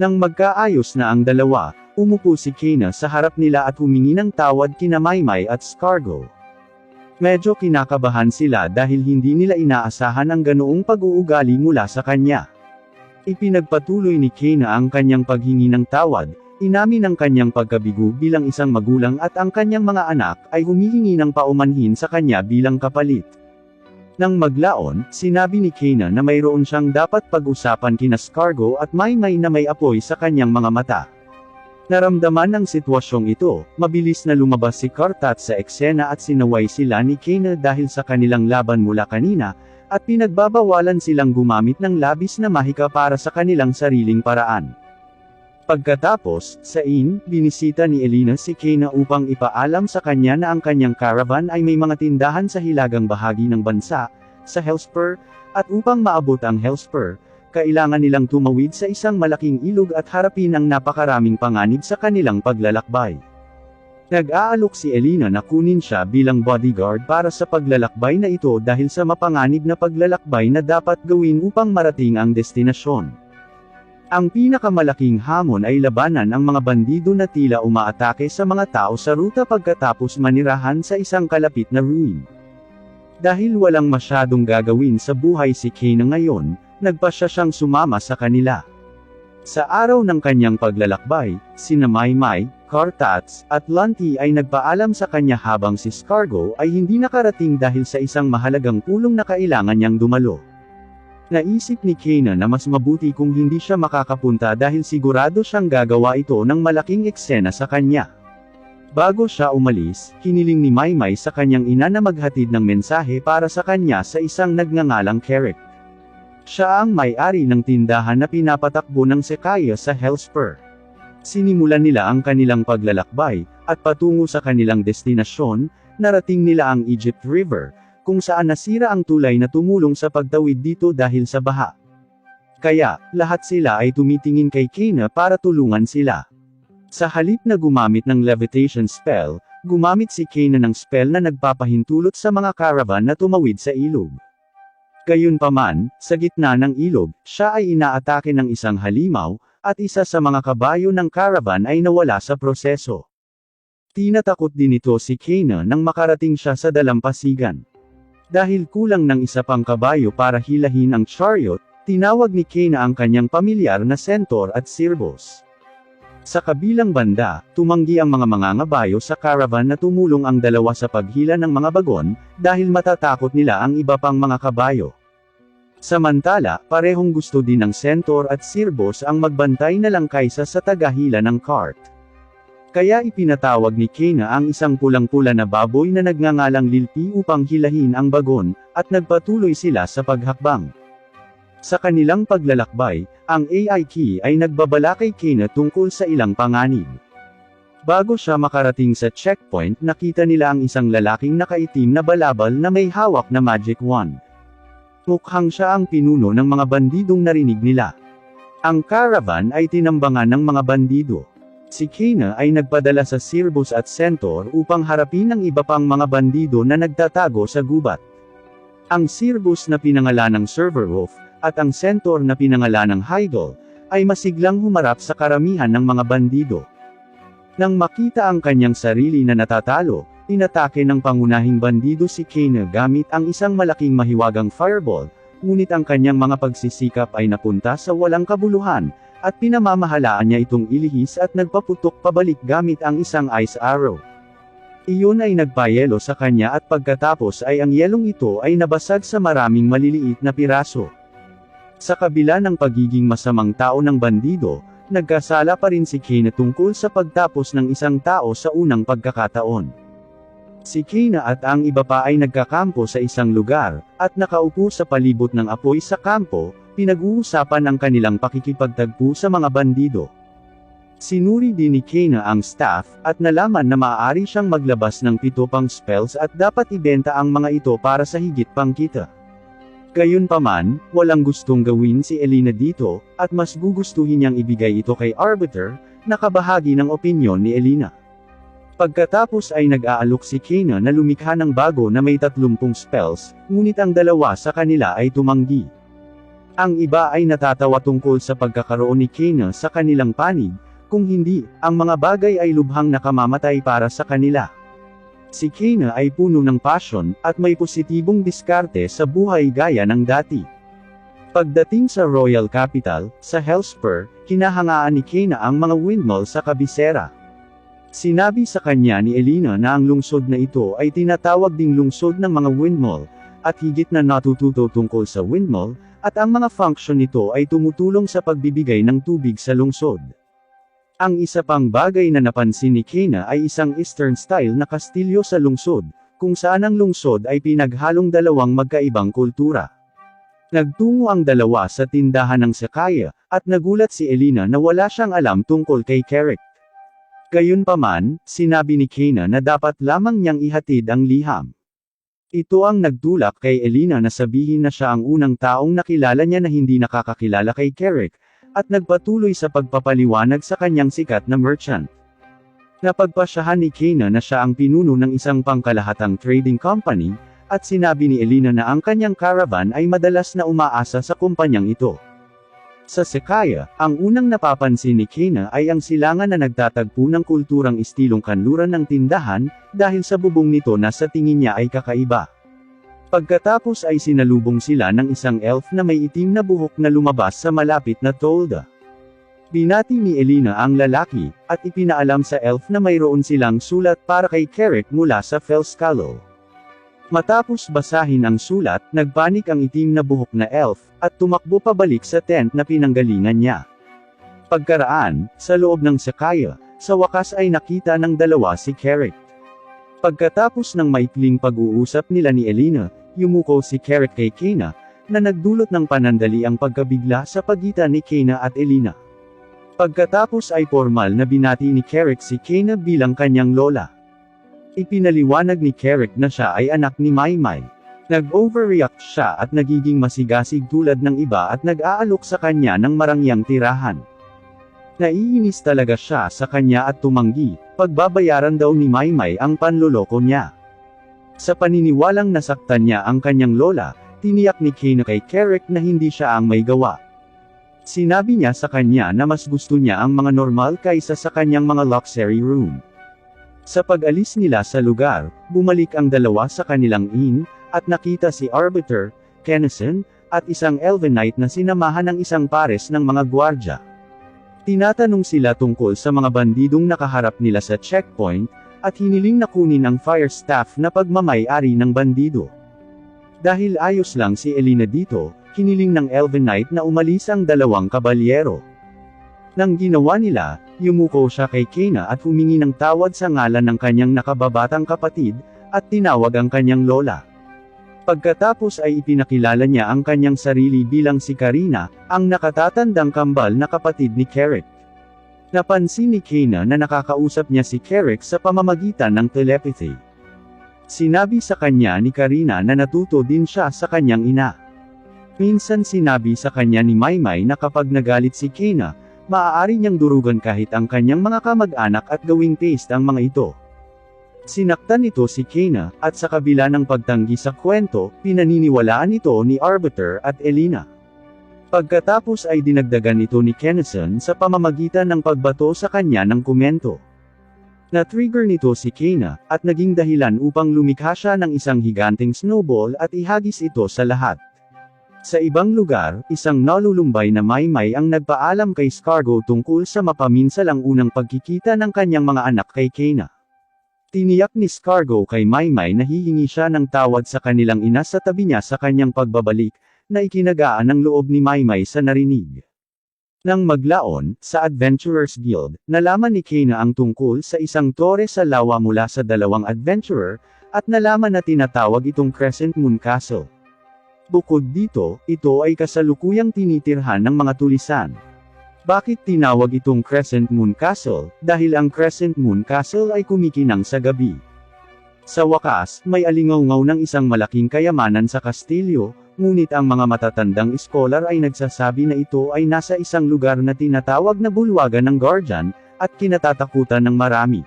Nang magkaayos na ang dalawa, umupo si Kane sa harap nila at humingi ng tawad kina Maymay at Scargo. Medyo kinakabahan sila dahil hindi nila inaasahan ang ganoong pag-uugali mula sa kanya. Ipinagpatuloy ni Kane ang kanyang paghingi ng tawad, inamin ang kanyang pagkabigo bilang isang magulang at ang kanyang mga anak ay humihingi ng paumanhin sa kanya bilang kapalit. Nang maglaon, sinabi ni Kane na mayroon siyang dapat pag-usapan kina Scargo at Maymay na may apoy sa kanyang mga mata. Naramdaman ng sitwasyong ito, mabilis na lumabas si Kartats sa eksena at sinaway sila ni Kane dahil sa kanilang laban mula kanina, at pinagbabawalan silang gumamit ng labis na mahika para sa kanilang sariling paraan. Pagkatapos, sa inn, binisita ni Elena si Kane upang ipaalam sa kanya na ang kanyang caravan ay may mga tindahan sa hilagang bahagi ng bansa, sa Hellspur, at upang maabot ang Hellspur, kailangan nilang tumawid sa isang malaking ilog at harapin ang napakaraming panganib sa kanilang paglalakbay. Nag-aalok si Elena na kunin siya bilang bodyguard para sa paglalakbay na ito dahil sa mapanganib na paglalakbay na dapat gawin upang marating ang destinasyon. Ang pinakamalaking hamon ay labanan ang mga bandido na tila umaatake sa mga tao sa ruta pagkatapos manirahan sa isang kalapit na ruin. Dahil walang masyadong gagawin sa buhay si Kane ngayon, nagpasya siyang sumama sa kanila. Sa araw ng kanyang paglalakbay, sina Maymay, Kartats, at Lanti ay nagpaalam sa kanya habang si Scargo ay hindi nakarating dahil sa isang mahalagang pulong na kailangan niyang dumalo. Naisip ni Kane na mas mabuti kung hindi siya makakapunta dahil sigurado siyang gagawa ito ng malaking eksena sa kanya. Bago siya umalis, hiniling ni Maymay sa kanyang ina na maghatid ng mensahe para sa kanya sa isang nagngangalang Carrick. Siya ang may-ari ng tindahan na pinapatakbo ng Sekaya sa Hellspur. Sinimulan nila ang kanilang paglalakbay, at patungo sa kanilang destinasyon, narating nila ang Egypt River, kung saan nasira ang tulay na tumulong sa pagtawid dito dahil sa baha. Kaya, lahat sila ay tumitingin kay Kena para tulungan sila. Sa halip na gumamit ng levitation spell, gumamit si Kena ng spell na nagpapahintulot sa mga caravan na tumawid sa ilog. Gayunpaman, sa gitna ng ilog, siya ay inaatake ng isang halimaw, at isa sa mga kabayo ng caravan ay nawala sa proseso. Tinatakot din ito si Kena nang makarating siya sa dalampasigan. Dahil kulang ng isa pang kabayo para hilahin ang chariot, tinawag ni Kena ang kanyang pamilyar na Centaur at Cerberus. Sa kabilang banda, tumanggi ang mga mangangabayo sa caravan na tumulong ang dalawa sa paghila ng mga bagon, dahil matatakot nila ang iba pang mga kabayo. Samantala, parehong gusto din ng Centaur at Cerberus ang magbantay na lang kaysa sa tagahila ng cart. Kaya ipinatawag ni Kena ang isang pulang-pula na baboy na nagngangalang Lilpi upang hilahin ang bagon, at nagpatuloy sila sa paghakbang. Sa kanilang paglalakbay, ang AIK ay nagbabala kay Kena tungkol sa ilang panganib. Bago siya makarating sa checkpoint, nakita nila ang isang lalaking nakaitim na balabal na may hawak na magic wand. Mukhang siya ang pinuno ng mga bandidong narinig nila. Ang caravan ay tinambangan ng mga bandido. Si Kena ay nagpadala sa Cerberus at Centaur upang harapin ang iba pang mga bandido na nagtatago sa gubat. Ang Cerberus na pinangalan ng Cerberus, at ang Centaur na pinangalan ng Hygel, ay masiglang humarap sa karamihan ng mga bandido. Nang makita ang kanyang sarili na natatalo, inatake ng pangunahing bandido si Kena gamit ang isang malaking mahiwagang fireball, ngunit ang kanyang mga pagsisikap ay napunta sa walang kabuluhan, at pinamamahalaan niya itong ilihis at nagpaputok pabalik gamit ang isang ice arrow. Iyon ay nagpayelo sa kanya at pagkatapos ay ang yelong ito ay nabasag sa maraming maliliit na piraso. Sa kabila ng pagiging masamang tao ng bandido, nagkasala pa rin si Kena tungkol sa pagtapos ng isang tao sa unang pagkakataon. Si Kena at ang iba pa ay nagkakampo sa isang lugar, at nakaupo sa palibot ng apoy sa kampo, pinag-uusapan ang kanilang pakikipagtagpo sa mga bandido. Sinuri din ni Kena ang staff, at nalaman na maaari siyang maglabas ng 7 pang spells at dapat ibenta ang mga ito para sa higit pang kita. Gayunpaman, walang gustong gawin si Elina dito, at mas gugustuhin niyang ibigay ito kay Arbiter, na kabahagi ng opinyon ni Elina. Pagkatapos ay nag-aalok si Kena na lumikha ng bago na may 30 spells, ngunit ang dalawa sa kanila ay tumanggi. Ang iba ay natatawa tungkol sa pagkakaroon ni Kena sa kanilang panig, kung hindi, ang mga bagay ay lubhang nakamamatay para sa kanila. Si Kena ay puno ng passion, at may positibong diskarte sa buhay gaya ng dati. Pagdating sa Royal Capital, sa Hellspur, hinahangaan ni Kena ang mga windmill sa kabisera. Sinabi sa kanya ni Elina na ang lungsod na ito ay tinatawag ding lungsod ng mga windmill, at higit na natututo tungkol sa windmill, at ang mga function nito ay tumutulong sa pagbibigay ng tubig sa lungsod. Ang isa pang bagay na napansin ni Kena ay isang Eastern-style na kastilyo sa lungsod, kung saan ang lungsod ay pinaghalong dalawang magkaibang kultura. Nagtungo ang dalawa sa tindahan ng Sakaya, at nagulat si Elina na wala siyang alam tungkol kay Carrick. Gayunpaman, sinabi ni Kena na dapat lamang niyang ihatid ang liham. Ito ang nagtulak kay Elina na sabihin na siya ang unang taong nakilala niya na hindi nakakakilala kay Carrick, at nagpatuloy sa pagpapaliwanag sa kanyang sikat na merchant. Napagpasyahan ni Kena na siya ang pinuno ng isang pangkalahatang trading company, at sinabi ni Elina na ang kanyang caravan ay madalas na umaasa sa kumpanyang ito. Sa Sakaya, ang unang napapansin ni Kena ay ang silangan na nagtatagpo ng kulturang istilong kanluran ng tindahan, dahil sa bubong nito na sa tingin niya ay kakaiba. Pagkatapos ay sinalubong sila ng isang elf na may itim na buhok na lumabas sa malapit na tolda. Binati ni Elina ang lalaki, at ipinaalam sa elf na mayroon silang sulat para kay Carrick mula sa Fellscallow. Matapos basahin ang sulat, nagpanik ang itim na buhok na elf, at tumakbo pabalik sa tent na pinanggalingan niya. Pagkaraan, sa loob ng Sakaya, sa wakas ay nakita ng dalawa si Carrick. Pagkatapos ng maikling pag-uusap nila ni Elina, yumuko si Carrick kay Kena, na nagdulot ng panandali ang pagkabigla sa pagitan ni Kena at Elina. Pagkatapos ay formal na binati ni Carrick si Kena bilang kanyang lola. Ipinaliwanag ni Carrick na siya ay anak ni Maymay. Nag-overreact siya at nagiging masigasig tulad ng iba at nag-aalok sa kanya ng marangyang tirahan. Naiinis talaga siya sa kanya at tumanggi, pagbabayaran daw ni Maymay ang panloloko niya. Sa paniniwalang nasaktan niya ang kanyang lola, tiniyak ni Kayna kay Carrick na hindi siya ang may gawa. Sinabi niya sa kanya na mas gusto niya ang mga normal kaysa sa kanyang mga luxury room. Sa pag-alis nila sa lugar, bumalik ang dalawa sa kanilang inn, at nakita si Arbiter, Kennison, at isang Elvenite na sinamahan ng isang pares ng mga gwardya. Tinatanong sila tungkol sa mga bandidong nakaharap nila sa checkpoint, at hiniling na kunin ang fire staff na pagmamay-ari ng bandido. Dahil ayos lang si Elena dito, hiniling ng Elvenite na umalis ang dalawang kabalyero. Nang ginawa nila, yumuko siya kay Kayna at humingi ng tawad sa ngalan ng kanyang nakababatang kapatid, at tinawag ang kanyang lola. Pagkatapos ay ipinakilala niya ang kanyang sarili bilang si Karina, ang nakatatandang kambal na kapatid ni Carrick. Napansin ni Kayna na nakakausap niya si Carrick sa pamamagitan ng telepathy. Sinabi sa kanya ni Karina na natuto din siya sa kanyang ina. Minsan sinabi sa kanya ni Maymay na kapag nagalit si Kayna, maaari niyang durugan kahit ang kanyang mga kamag-anak at gawing paste ang mga ito. Sinaktan nito si Kayna, at sa kabila ng pagtanggi sa kwento, pinaniniwalaan ito ni Arbiter at Elena. Pagkatapos ay dinagdagan ito ni Kennison sa pamamagitan ng pagbato sa kanya ng komento. Na-trigger nito si Kayna, at naging dahilan upang lumikha siya ng isang higanteng snowball at ihagis ito sa lahat. Sa ibang lugar, isang nalulumbay na Maymay ang nagpaalam kay Scargo tungkol sa mapaminsalang unang pagkikita ng kanyang mga anak kay Kayna. Tiniyak ni Scargo kay Maymay na hihingi siya ng tawad sa kanilang ina sa tabi niya sa kanyang pagbabalik, na ikinagaan ng loob ni Maymay sa narinig. Nang maglaon, sa Adventurers Guild, nalaman ni Kayna ang tungkol sa isang tore sa lawa mula sa dalawang adventurer, at nalaman na tinatawag itong Crescent Moon Castle. Bukod dito, ito ay kasalukuyang tinitirhan ng mga tulisan. Bakit tinawag itong Crescent Moon Castle? Dahil ang Crescent Moon Castle ay kumikinang sa gabi. Sa wakas, may alingaw-ngaw ng isang malaking kayamanan sa kastilyo, ngunit ang mga matatandang iskolar ay nagsasabi na ito ay nasa isang lugar na tinatawag na bulwagan ng Guardian, at kinatatakutan ng marami.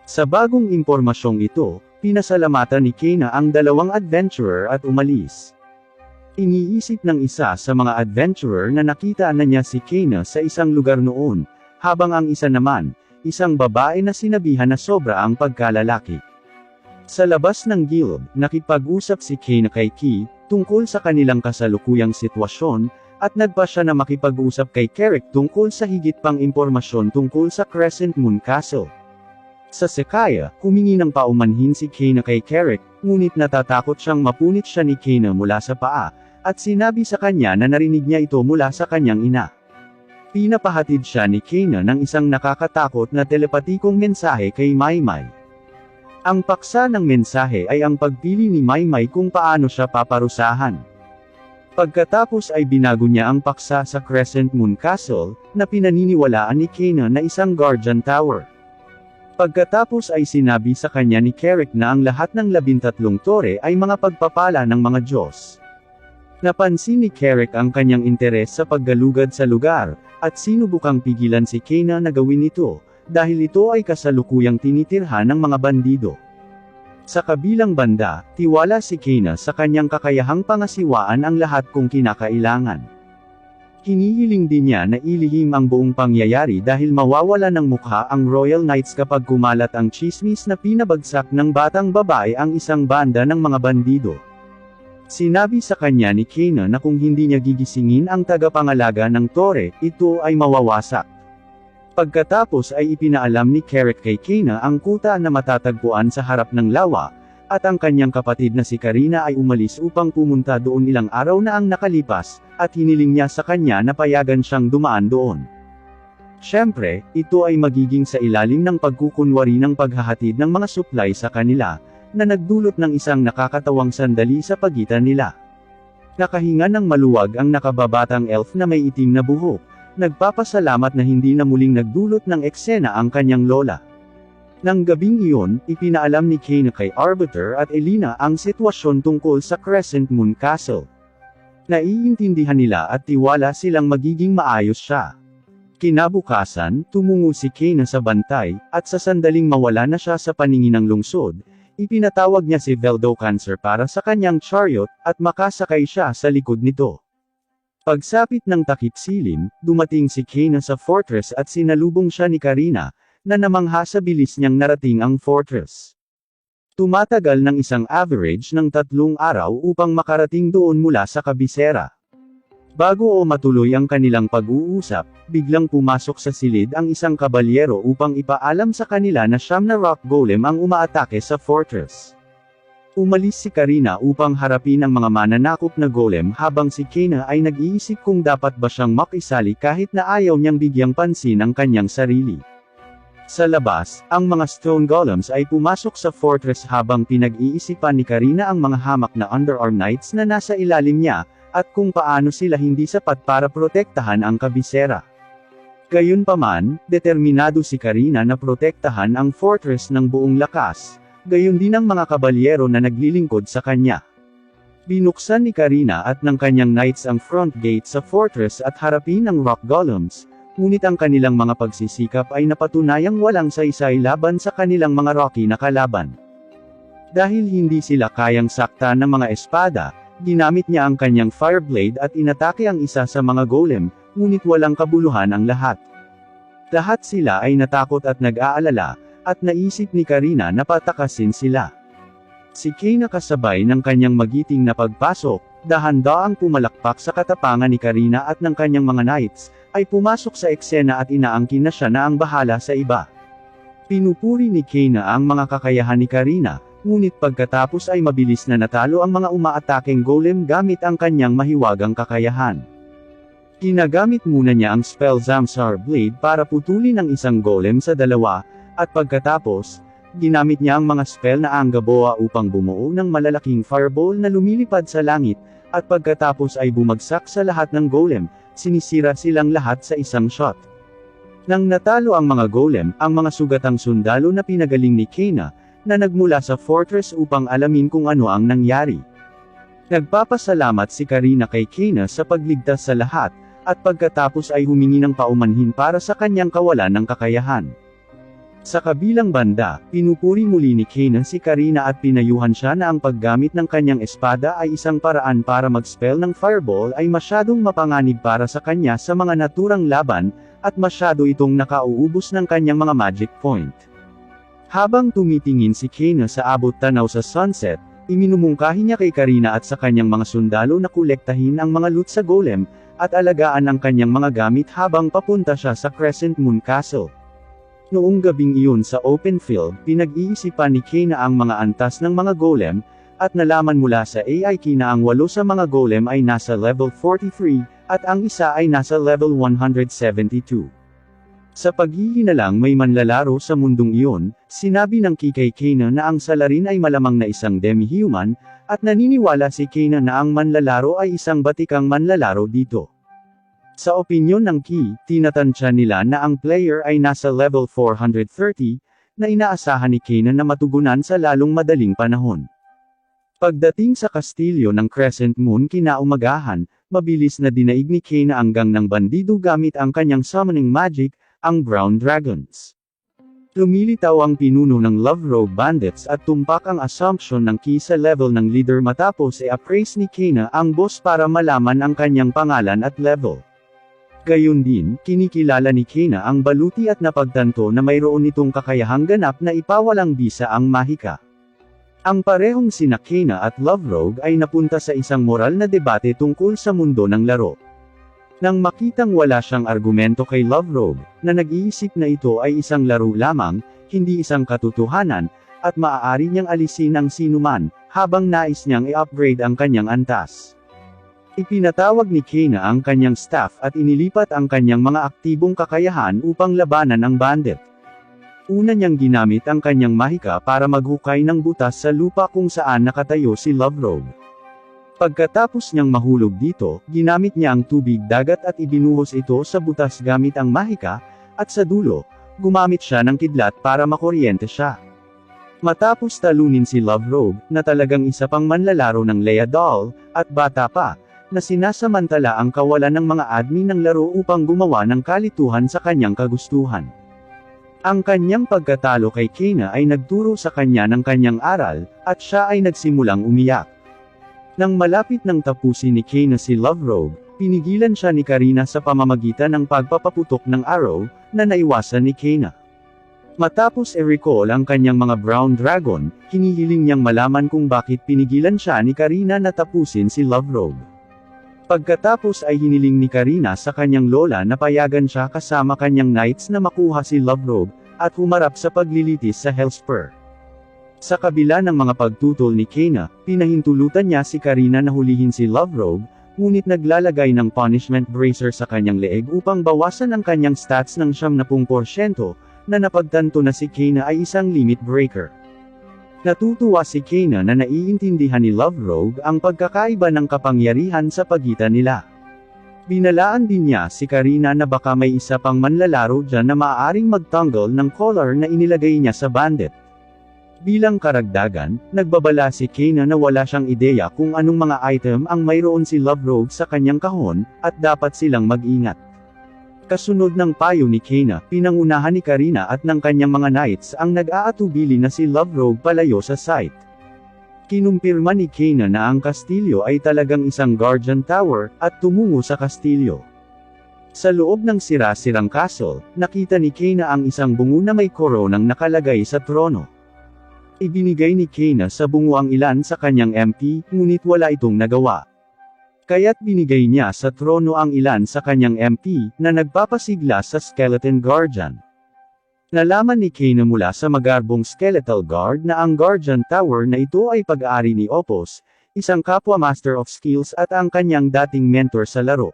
Sa bagong impormasyong ito, pinasalamatan ni Kayna ang dalawang adventurer at umalis. Iniisip ng isa sa mga adventurer na nakita na niya si Kayna sa isang lugar noon, habang ang isa naman, isang babae na sinabihan na sobra ang pagkalalaki. Sa labas ng guild, nakipag-usap si Kayna kay Key, tungkol sa kanilang kasalukuyang sitwasyon, at nagpa siya na makipag-usap kay Carrick tungkol sa higit pang impormasyon tungkol sa Crescent Moon Castle. Sa Sekaya, humingi ng paumanhin si Kayna kay Carrick, ngunit natatakot siyang mapunit siya ni Kayna mula sa paa, at sinabi sa kanya na narinig niya ito mula sa kanyang ina. Pinapahatid siya ni Kayna ng isang nakakatakot na telepatikong mensahe kay Maymay. Ang paksa ng mensahe ay ang pagpili ni Maymay kung paano siya paparusahan. Pagkatapos ay binago niya ang paksa sa Crescent Moon Castle, na pinaniniwalaan ni Kayna na isang Guardian Tower. Pagkatapos ay sinabi sa kanya ni Carrick na ang lahat ng 13 tore ay mga pagpapala ng mga Diyos. Napansin ni Carrick ang kanyang interes sa paggalugad sa lugar, at sinubukang pigilan si Kayna na gawin ito, dahil ito ay kasalukuyang tinitirhan ng mga bandido. Sa kabilang banda, tiwala si Kayna sa kanyang kakayahang pangasiwaan ang lahat kung kinakailangan. Hinihiling din niya na ilihim ang buong pangyayari dahil mawawala ng mukha ang Royal Knights kapag kumalat ang tsismis na pinabagsak ng batang babae ang isang banda ng mga bandido. Sinabi sa kanya ni Kayna na kung hindi niya gigisingin ang tagapangalaga ng tore, ito ay mawawasak. Pagkatapos ay ipinaalam ni Carrick kay Kayna ang kuta na matatagpuan sa harap ng lawa, at ang kanyang kapatid na si Karina ay umalis upang pumunta doon ilang araw na ang nakalipas, at hiniling niya sa kanya na payagan siyang dumaan doon. Siyempre, ito ay magiging sa ilalim ng pagkukunwari ng paghahatid ng mga supply sa kanila, na nagdulot ng isang nakakatawang sandali sa pagitan nila. Nakahinga ng maluwag ang nakababatang elf na may itim na buhok, nagpapasalamat na hindi na muling nagdulot ng eksena ang kanyang lola. Nang gabing iyon, ipinaalam ni Kane kay Arbiter at Elena ang sitwasyon tungkol sa Crescent Moon Castle. Naiintindihan nila at tiwala silang magiging maayos siya. Kinabukasan, tumungo si Kane sa bantay, at sa sandaling mawala na siya sa paningin ng lungsod, ipinatawag niya si Veldocancer para sa kanyang chariot, at makasakay siya sa likod nito. Pagsapit ng takip silim, dumating si Kane sa fortress at sinalubong siya ni Karina, na namangha sa bilis niyang narating ang fortress. Tumatagal ng isang average ng 3 araw upang makarating doon mula sa kabisera. Bago matuloy ang kanilang pag-uusap, biglang pumasok sa silid ang isang kabalyero upang ipaalam sa kanila na siyam na rock golem ang umaatake sa fortress. Umalis si Karina upang harapin ang mga mananakop na golem habang si Kane ay nag-iisip kung dapat ba siyang makisali kahit na ayaw niyang bigyang pansin ang kanyang sarili. Sa labas, ang mga stone golems ay pumasok sa fortress habang pinag-iisipan ni Karina ang mga hamak na underarm knights na nasa ilalim niya, at kung paano sila hindi sapat para protektahan ang kabisera. Gayunpaman, determinado si Karina na protektahan ang fortress ng buong lakas, gayon din ang mga kabalyero na naglilingkod sa kanya. Binuksan ni Karina at ng kanyang knights ang front gate sa fortress at harapin ang rock golems, ngunit ang kanilang mga pagsisikap ay napatunayang walang saysay laban sa kanilang mga rocky na kalaban. Dahil hindi sila kayang saktan ng mga espada, ginamit niya ang kanyang fireblade at inatake ang isa sa mga golem, ngunit walang kabuluhan ang lahat. Lahat sila ay natakot at nag-aalala, at naisip ni Karina na patakasin sila. Si Kane kasabay ng kanyang magiting na pagpasok, dahan-daang pumalakpak sa katapangan ni Karina at ng kanyang mga knights, ay pumasok sa eksena at inaangkin na siya na ang bahala sa iba. Pinupuri ni Kane ang mga kakayahan ni Karina, ngunit pagkatapos ay mabilis na natalo ang mga umaatakeng golem gamit ang kanyang mahiwagang kakayahan. Ginagamit muna niya ang spell Zamsar Blade para putulin ang isang golem sa dalawa, at pagkatapos, ginamit niya ang mga spell na Angaboa upang bumuo ng malalaking fireball na lumilipad sa langit, at pagkatapos ay bumagsak sa lahat ng golem, sinisira silang lahat sa isang shot. Nang natalo ang mga golem, ang mga sugatang sundalo na pinagaling ni Kane, na nagmula sa fortress upang alamin kung ano ang nangyari. Nagpapasalamat si Karina kay Kane sa pagligtas sa lahat, at pagkatapos ay humingi ng paumanhin para sa kanyang kawalan ng kakayahan. Sa kabilang banda, pinupuri muli ni Kane si Karina at pinayuhan siya na ang paggamit ng kanyang espada ay isang paraan para mag-spell ng fireball ay masyadong mapanganib para sa kanya sa mga naturang laban, at masyado itong nakauubos ng kanyang mga magic point. Habang tumitingin si Kane sa abot tanaw sa sunset, iminumungkahi niya kay Karina at sa kanyang mga sundalo na kolektahin ang mga loot sa golem, at alagaan ang kanyang mga gamit habang papunta siya sa Crescent Moon Castle. Noong gabing iyon sa open field, pinag-iisipan ni Kane ang mga antas ng mga golem, at nalaman mula sa AI key na ang 8 sa mga golem ay nasa level 43, at ang isa ay nasa level 172. Sa paghihinalang may manlalaro sa mundong iyon, sinabi ng key kay Kane na ang salarin ay malamang na isang demi-human, at naniniwala si Kane na ang manlalaro ay isang batikang manlalaro dito. Sa opinyon ng Key, tinatansya nila na ang player ay nasa level 430, na inaasahan ni Kane na matugunan sa lalong madaling panahon. Pagdating sa kastilyo ng Crescent Moon kinaumagahan, mabilis na dinaig ni Kane ang gang ng bandido gamit ang kanyang summoning magic, ang Brown Dragons. Lumilitaw ang pinuno ng Love Rogue Bandits at tumpak ang assumption ng Key sa level ng leader matapos appraise ni Kane ang boss para malaman ang kanyang pangalan at level. Gayon din, kinikilala ni Kane ang baluti at napagtanto na mayroon itong kakayahang ganap na ipawalang bisa ang mahika. Ang parehong sina Kane at Love Rogue ay napunta sa isang moral na debate tungkol sa mundo ng laro. Nang makitang wala siyang argumento kay Love Rogue, na nag-iisip na ito ay isang laro lamang, hindi isang katotohanan, at maaari niyang alisin ang sinuman, habang nais niyang i-upgrade ang kanyang antas. Ipinatawag ni Kane ang kanyang staff at inilipat ang kanyang mga aktibong kakayahan upang labanan ang bandit. Una niyang ginamit ang kanyang mahika para maghukay ng butas sa lupa kung saan nakatayo si Love Rogue. Pagkatapos niyang mahulog dito, ginamit niya ang tubig dagat at ibinuhos ito sa butas gamit ang mahika, at sa dulo, gumamit siya ng kidlat para makuryente siya. Matapos talunin si Love Rogue, na talagang isa pang manlalaro ng Lea Doll, at bata pa, na sinasamantala ang kawalan ng mga admin ng laro upang gumawa ng kalituhan sa kanyang kagustuhan. Ang kanyang pagkatalo kay Kena ay nagturo sa kanya ng kanyang aral, at siya ay nagsimulang umiyak. Nang malapit nang tapusin ni Kena si Love Rogue, pinigilan siya ni Karina sa pamamagitan ng pagpapaputok ng arrow, na naiwasan ni Kena. Matapos i-recall ang kanyang mga brown dragon, hinihiling niyang malaman kung bakit pinigilan siya ni Karina na tapusin si Love Rogue. Pagkatapos ay hiniling ni Karina sa kanyang lola na payagan siya kasama kanyang knights na makuha si Love Rogue, at humarap sa paglilitis sa Hellspur. Sa kabila ng mga pagtutol ni Kena, pinahintulutan niya si Karina na hulihin si Love Rogue, ngunit naglalagay ng punishment bracer sa kanyang leeg upang bawasan ang kanyang stats ng 70%, na napagtanto na si Kena ay isang limit breaker. Natutuwa si Kena na naiintindihan ni Love Rogue ang pagkakaiba ng kapangyarihan sa pagitan nila. Binalaan din niya si Karina na baka may isa pang manlalaro dyan na maaaring magtanggol ng collar na inilagay niya sa bandit. Bilang karagdagan, nagbabala si Kena na wala siyang ideya kung anong mga item ang mayroon si Love Rogue sa kanyang kahon, at dapat silang mag-ingat. Kasunod ng payo ni Kena, pinangunahan ni Karina at ng kanyang mga knights ang nag-aatubili na si Love Rogue palayo sa site. Kinumpirma ni Kena na ang kastilyo ay talagang isang guardian tower, at tumungo sa kastilyo. Sa loob ng sira-sirang castle, nakita ni Kena ang isang bungo na may koronang nakalagay sa trono. Ibinigay ni Kena sa bungo ang ilan sa kanyang MP, ngunit wala itong nagawa. Kaya't binigay niya sa trono ang ilan sa kanyang MP, na nagpapasigla sa Skeleton Guardian. Nalaman ni Kena mula sa magarbong Skeletal Guard na ang Guardian Tower na ito ay pag-aari ni Opos, isang kapwa Master of Skills at ang kanyang dating mentor sa laro.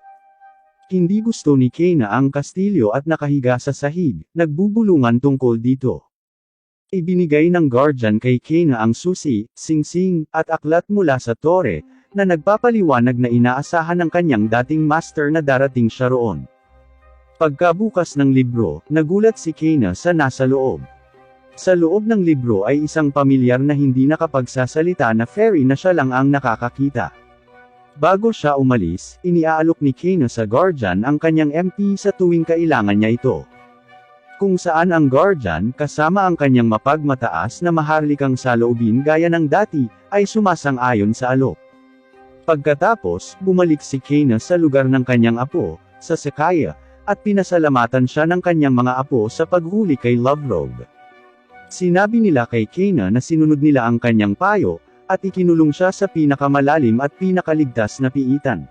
Hindi gusto ni Kena ang kastilyo at nakahiga sa sahig, nagbubulungan tungkol dito. Ibinigay ng Guardian kay Kena ang susi, singsing, at aklat mula sa tore, na nagpapaliwanag na inaasahan ng kanyang dating master na darating siya roon. Pagkabukas ng libro, nagulat si Kena sa nasa loob. Sa loob ng libro ay isang pamilyar na hindi nakapagsasalita na fairy na siya lang ang nakakakita. Bago siya umalis, iniaalok ni Kena sa Guardian ang kanyang MP sa tuwing kailangan niya ito. Kung saan ang Guardian, kasama ang kanyang mapagmataas na maharlikang saloobin gaya ng dati, ay sumasang-ayon sa alok. Pagkatapos, bumalik si Kena sa lugar ng kanyang apo, sa Sekaya, at pinasalamatan siya ng kanyang mga apo sa paghuli kay Love Rogue. Sinabi nila kay Kena na sinunod nila ang kanyang payo, at ikinulong siya sa pinakamalalim at pinakaligtas na piitan.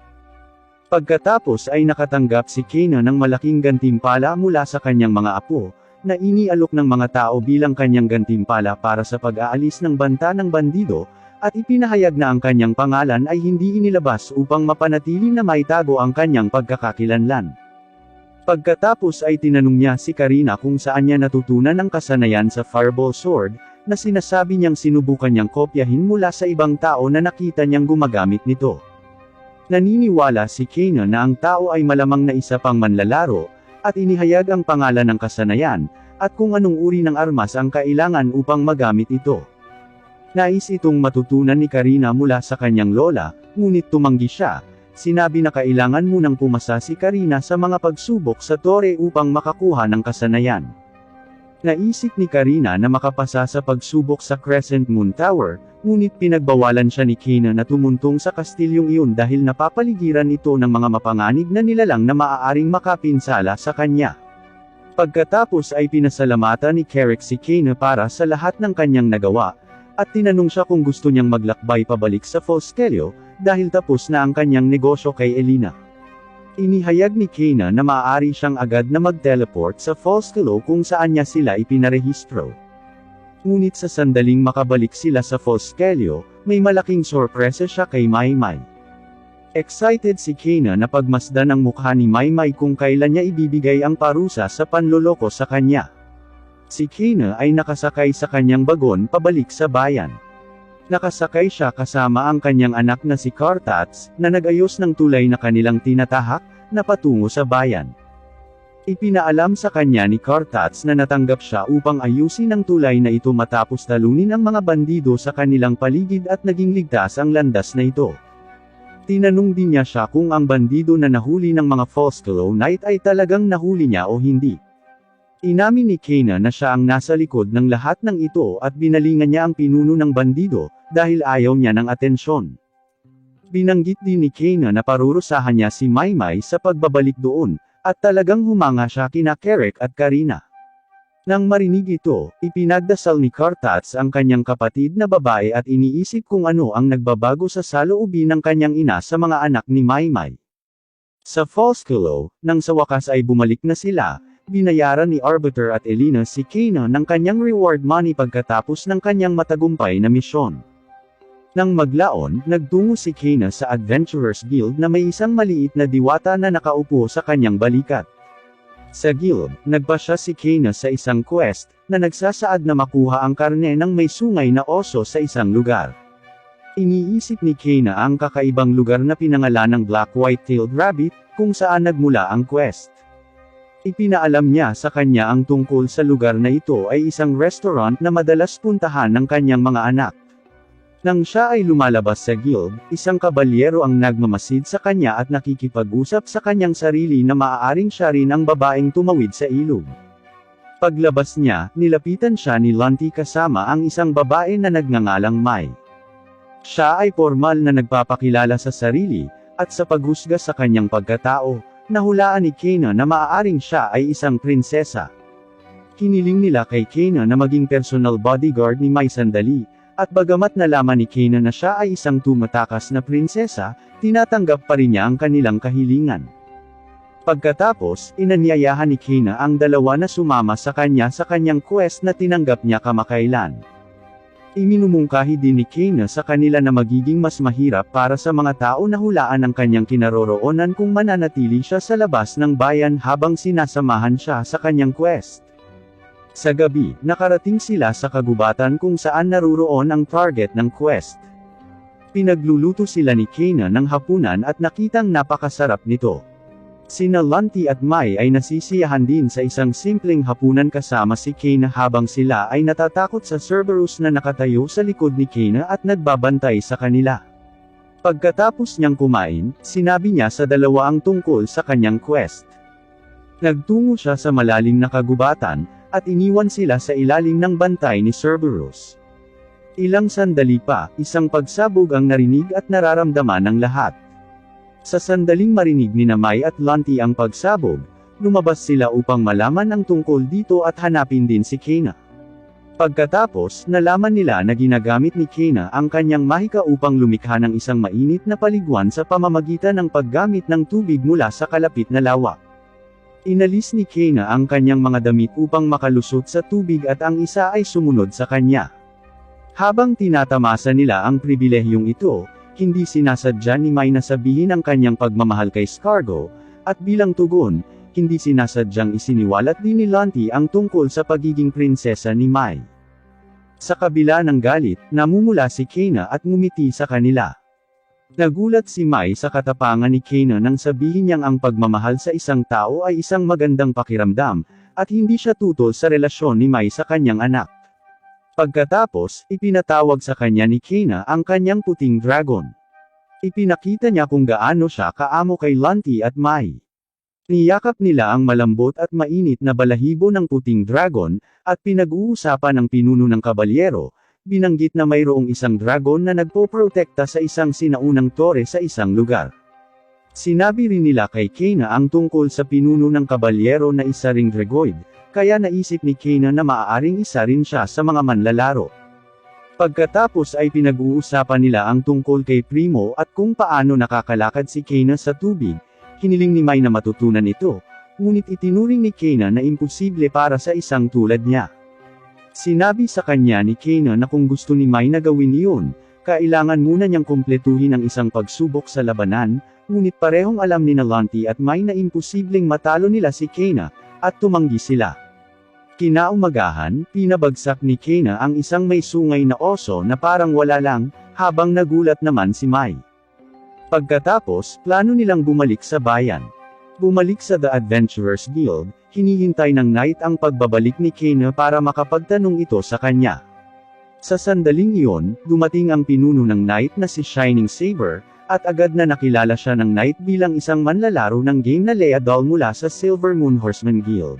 Pagkatapos ay nakatanggap si Kena ng malaking gantimpala mula sa kanyang mga apo, na inialok ng mga tao bilang kanyang gantimpala para sa pag-aalis ng banta ng bandido, at ipinahayag na ang kanyang pangalan ay hindi inilabas upang mapanatili na maitago ang kanyang pagkakakilanlan. Pagkatapos ay tinanong niya si Karina kung saan niya natutunan ang kasanayan sa Fireball Sword, na sinasabi niyang sinubukan niyang kopyahin mula sa ibang tao na nakita niyang gumagamit nito. Naniniwala si Kena na ang tao ay malamang na isa pang manlalaro, at inihayag ang pangalan ng kasanayan, at kung anong uri ng armas ang kailangan upang magamit ito. Nais itong matutunan ni Karina mula sa kanyang lola, ngunit tumanggi siya. Sinabi na kailangan munang pumasa si Karina sa mga pagsubok sa tore upang makakuha ng kasanayan. Naisip ni Karina na makapasa sa pagsubok sa Crescent Moon Tower, ngunit pinagbawalan siya ni Kena na tumuntong sa kastilyong iyon dahil napapaligiran ito ng mga mapanganib na nilalang na maaaring makapinsala sa kanya. Pagkatapos ay pinasalamatan ni Carrick si Kena para sa lahat ng kanyang nagawa, at tinanong siya kung gusto niyang maglakbay pabalik sa Foskelio, dahil tapos na ang kanyang negosyo kay Elina. Inihayag ni Kena na maaari siyang agad na mag-teleport sa Foskelio kung saan niya sila ipinarehistro. Ngunit sa sandaling makabalik sila sa Foskelio, may malaking sorpresa siya kay Maymay. Excited si Kena na pagmasdan ang mukha ni Maymay kung kailan niya ibibigay ang parusa sa panloloko sa kanya. Si Kena ay nakasakay sa kanyang bagon pabalik sa bayan. Nakasakay siya kasama ang kanyang anak na si Kartats, na nag-ayos ng tulay na kanilang tinatahak, na patungo sa bayan. Ipinaalam sa kanya ni Cartats na natanggap siya upang ayusin ang tulay na ito matapos talunin ang mga bandido sa kanilang paligid at naging ligtas ang landas na ito. Tinanong din niya siya kung ang bandido na nahuli ng mga Foscolo Knight ay talagang nahuli niya o hindi. Inamin ni Kena na siya ang nasa likod ng lahat ng ito at binalingan niya ang pinuno ng bandido, dahil ayaw niya ng atensyon. Binanggit din ni Kena na parurusahan niya si Maymay sa pagbabalik doon, at talagang humanga siya kina Kerek at Karina. Nang marinig ito, ipinagdasal ni Cartats ang kanyang kapatid na babae at iniisip kung ano ang nagbabago sa saloobin ng kanyang ina sa mga anak ni Maymay. Sa Foscolo, nang sa wakas ay bumalik na sila, binayaran ni Arbiter at Elena si Kena ng kanyang reward money pagkatapos ng kanyang matagumpay na misyon. Nang maglaon, nagtungo si Kena sa Adventurers Guild na may isang maliit na diwata na nakaupo sa kanyang balikat. Sa guild, nagpasya si Kena sa isang quest, na nagsasaad na makuha ang karne ng may sungay na oso sa isang lugar. Iniisip ni Kena ang kakaibang lugar na pinangalan ng Black White-tailed Rabbit, kung saan nagmula ang quest. Ipinaalam niya sa kanya ang tungkol sa lugar na ito ay isang restaurant na madalas puntahan ng kanyang mga anak. Nang siya ay lumalabas sa guild, isang kabalyero ang nagmamasid sa kanya at nakikipag-usap sa kanyang sarili na maaaring siya rin ang babaeng tumawid sa ilog. Paglabas niya, nilapitan siya ni Lanti kasama ang isang babae na nagngangalang Mai. Siya ay formal na nagpapakilala sa sarili, at sa paghusga sa kanyang pagkatao, nahulaan ni Kena na maaaring siya ay isang prinsesa. Hiniling nila kay Kena na maging personal bodyguard ni Mai sandali, at bagamat nalaman ni Kena na siya ay isang tumatakas na prinsesa, tinatanggap pa rin niya ang kanilang kahilingan. Pagkatapos, inanyayahan ni Kena ang dalawa na sumama sa kanyang quest na tinanggap niya kamakailan. Iminumungkahi din ni Kena sa kanila na magiging mas mahirap para sa mga tao na hulaan ang kanyang kinaroroonan kung mananatili siya sa labas ng bayan habang sinasamahan siya sa kanyang quest. Sa gabi, nakarating sila sa kagubatan kung saan naruroon ang target ng quest. Pinagluluto sila ni Kena ng hapunan at nakitang napakasarap nito. Sina Lanti at Mai ay nasisiyahan din sa isang simpleng hapunan kasama si Kena habang sila ay natatakot sa Cerberus na nakatayo sa likod ni Kena at nagbabantay sa kanila. Pagkatapos niyang kumain, sinabi niya sa dalawa ang tungkol sa kanyang quest. Nagtungo siya sa malalim na kagubatan, at iniwan sila sa ilalim ng bantay ni Cerberus. Ilang sandali pa, isang pagsabog ang narinig at nararamdaman ng lahat. Sa sandaling marinig ni Mai at Lanti ang pagsabog, lumabas sila upang malaman ang tungkol dito at hanapin din si Kena. Pagkatapos, nalaman nila na ginagamit ni Kena ang kanyang mahika upang lumikha ng isang mainit na paliguan sa pamamagitan ng paggamit ng tubig mula sa kalapit na lawa. Inalis ni Kena ang kanyang mga damit upang makalusot sa tubig at ang isa ay sumunod sa kanya. Habang tinatamasa nila ang pribilehyong ito, hindi sinasadya ni Mai na sabihin ang kanyang pagmamahal kay Scargo, at bilang tugon, hindi sinasadyang isiniwalat din ni Lanti ang tungkol sa pagiging prinsesa ni Mai. Sa kabila ng galit, namumula si Kena at ngumiti sa kanila. Nagulat si Mai sa katapangan ni Kena nang sabihin niyang ang pagmamahal sa isang tao ay isang magandang pakiramdam, at hindi siya tutol sa relasyon ni Mai sa kanyang anak. Pagkatapos, ipinatawag sa kanya ni Kena ang kanyang puting dragon. Ipinakita niya kung gaano siya kaamo kay Lanti at Mai. Niyakap nila ang malambot at mainit na balahibo ng puting dragon, at pinag-uusapan ng pinuno ng kabalyero. Binanggit na mayroong isang dragon na nagpoprotekta sa isang sinaunang tore sa isang lugar. Sinabi rin nila kay Kena ang tungkol sa pinuno ng kabalyero na isa ring Dragoid, kaya naisip ni Kena na maaaring isa rin siya sa mga manlalaro. Pagkatapos ay pinag-uusapan nila ang tungkol kay Primo at kung paano nakakalakad si Kena sa tubig. Hiniling ni Mai na matutunan ito, ngunit itinuring ni Kena na imposible para sa isang tulad niya. Sinabi sa kanya ni Kena na kung gusto ni Mai na gawin iyon, kailangan muna niyang kumpletuhin ang isang pagsubok sa labanan, ngunit parehong alam ni Lanti at Mai na imposibleng matalo nila si Kena, at tumanggi sila. Kinaumagahan, pinabagsak ni Kena ang isang may sungay na oso na parang wala lang, habang nagulat naman si Mai. Pagkatapos, plano nilang bumalik sa bayan. Bumalik sa The Adventurers Guild, hinihintay ng knight ang pagbabalik ni Kena para makapagtanong ito sa kanya. Sa sandaling iyon, dumating ang pinuno ng knight na si Shining Saber, at agad na nakilala siya ng knight bilang isang manlalaro ng game na Leadoll mula sa Silver Moon Horseman Guild.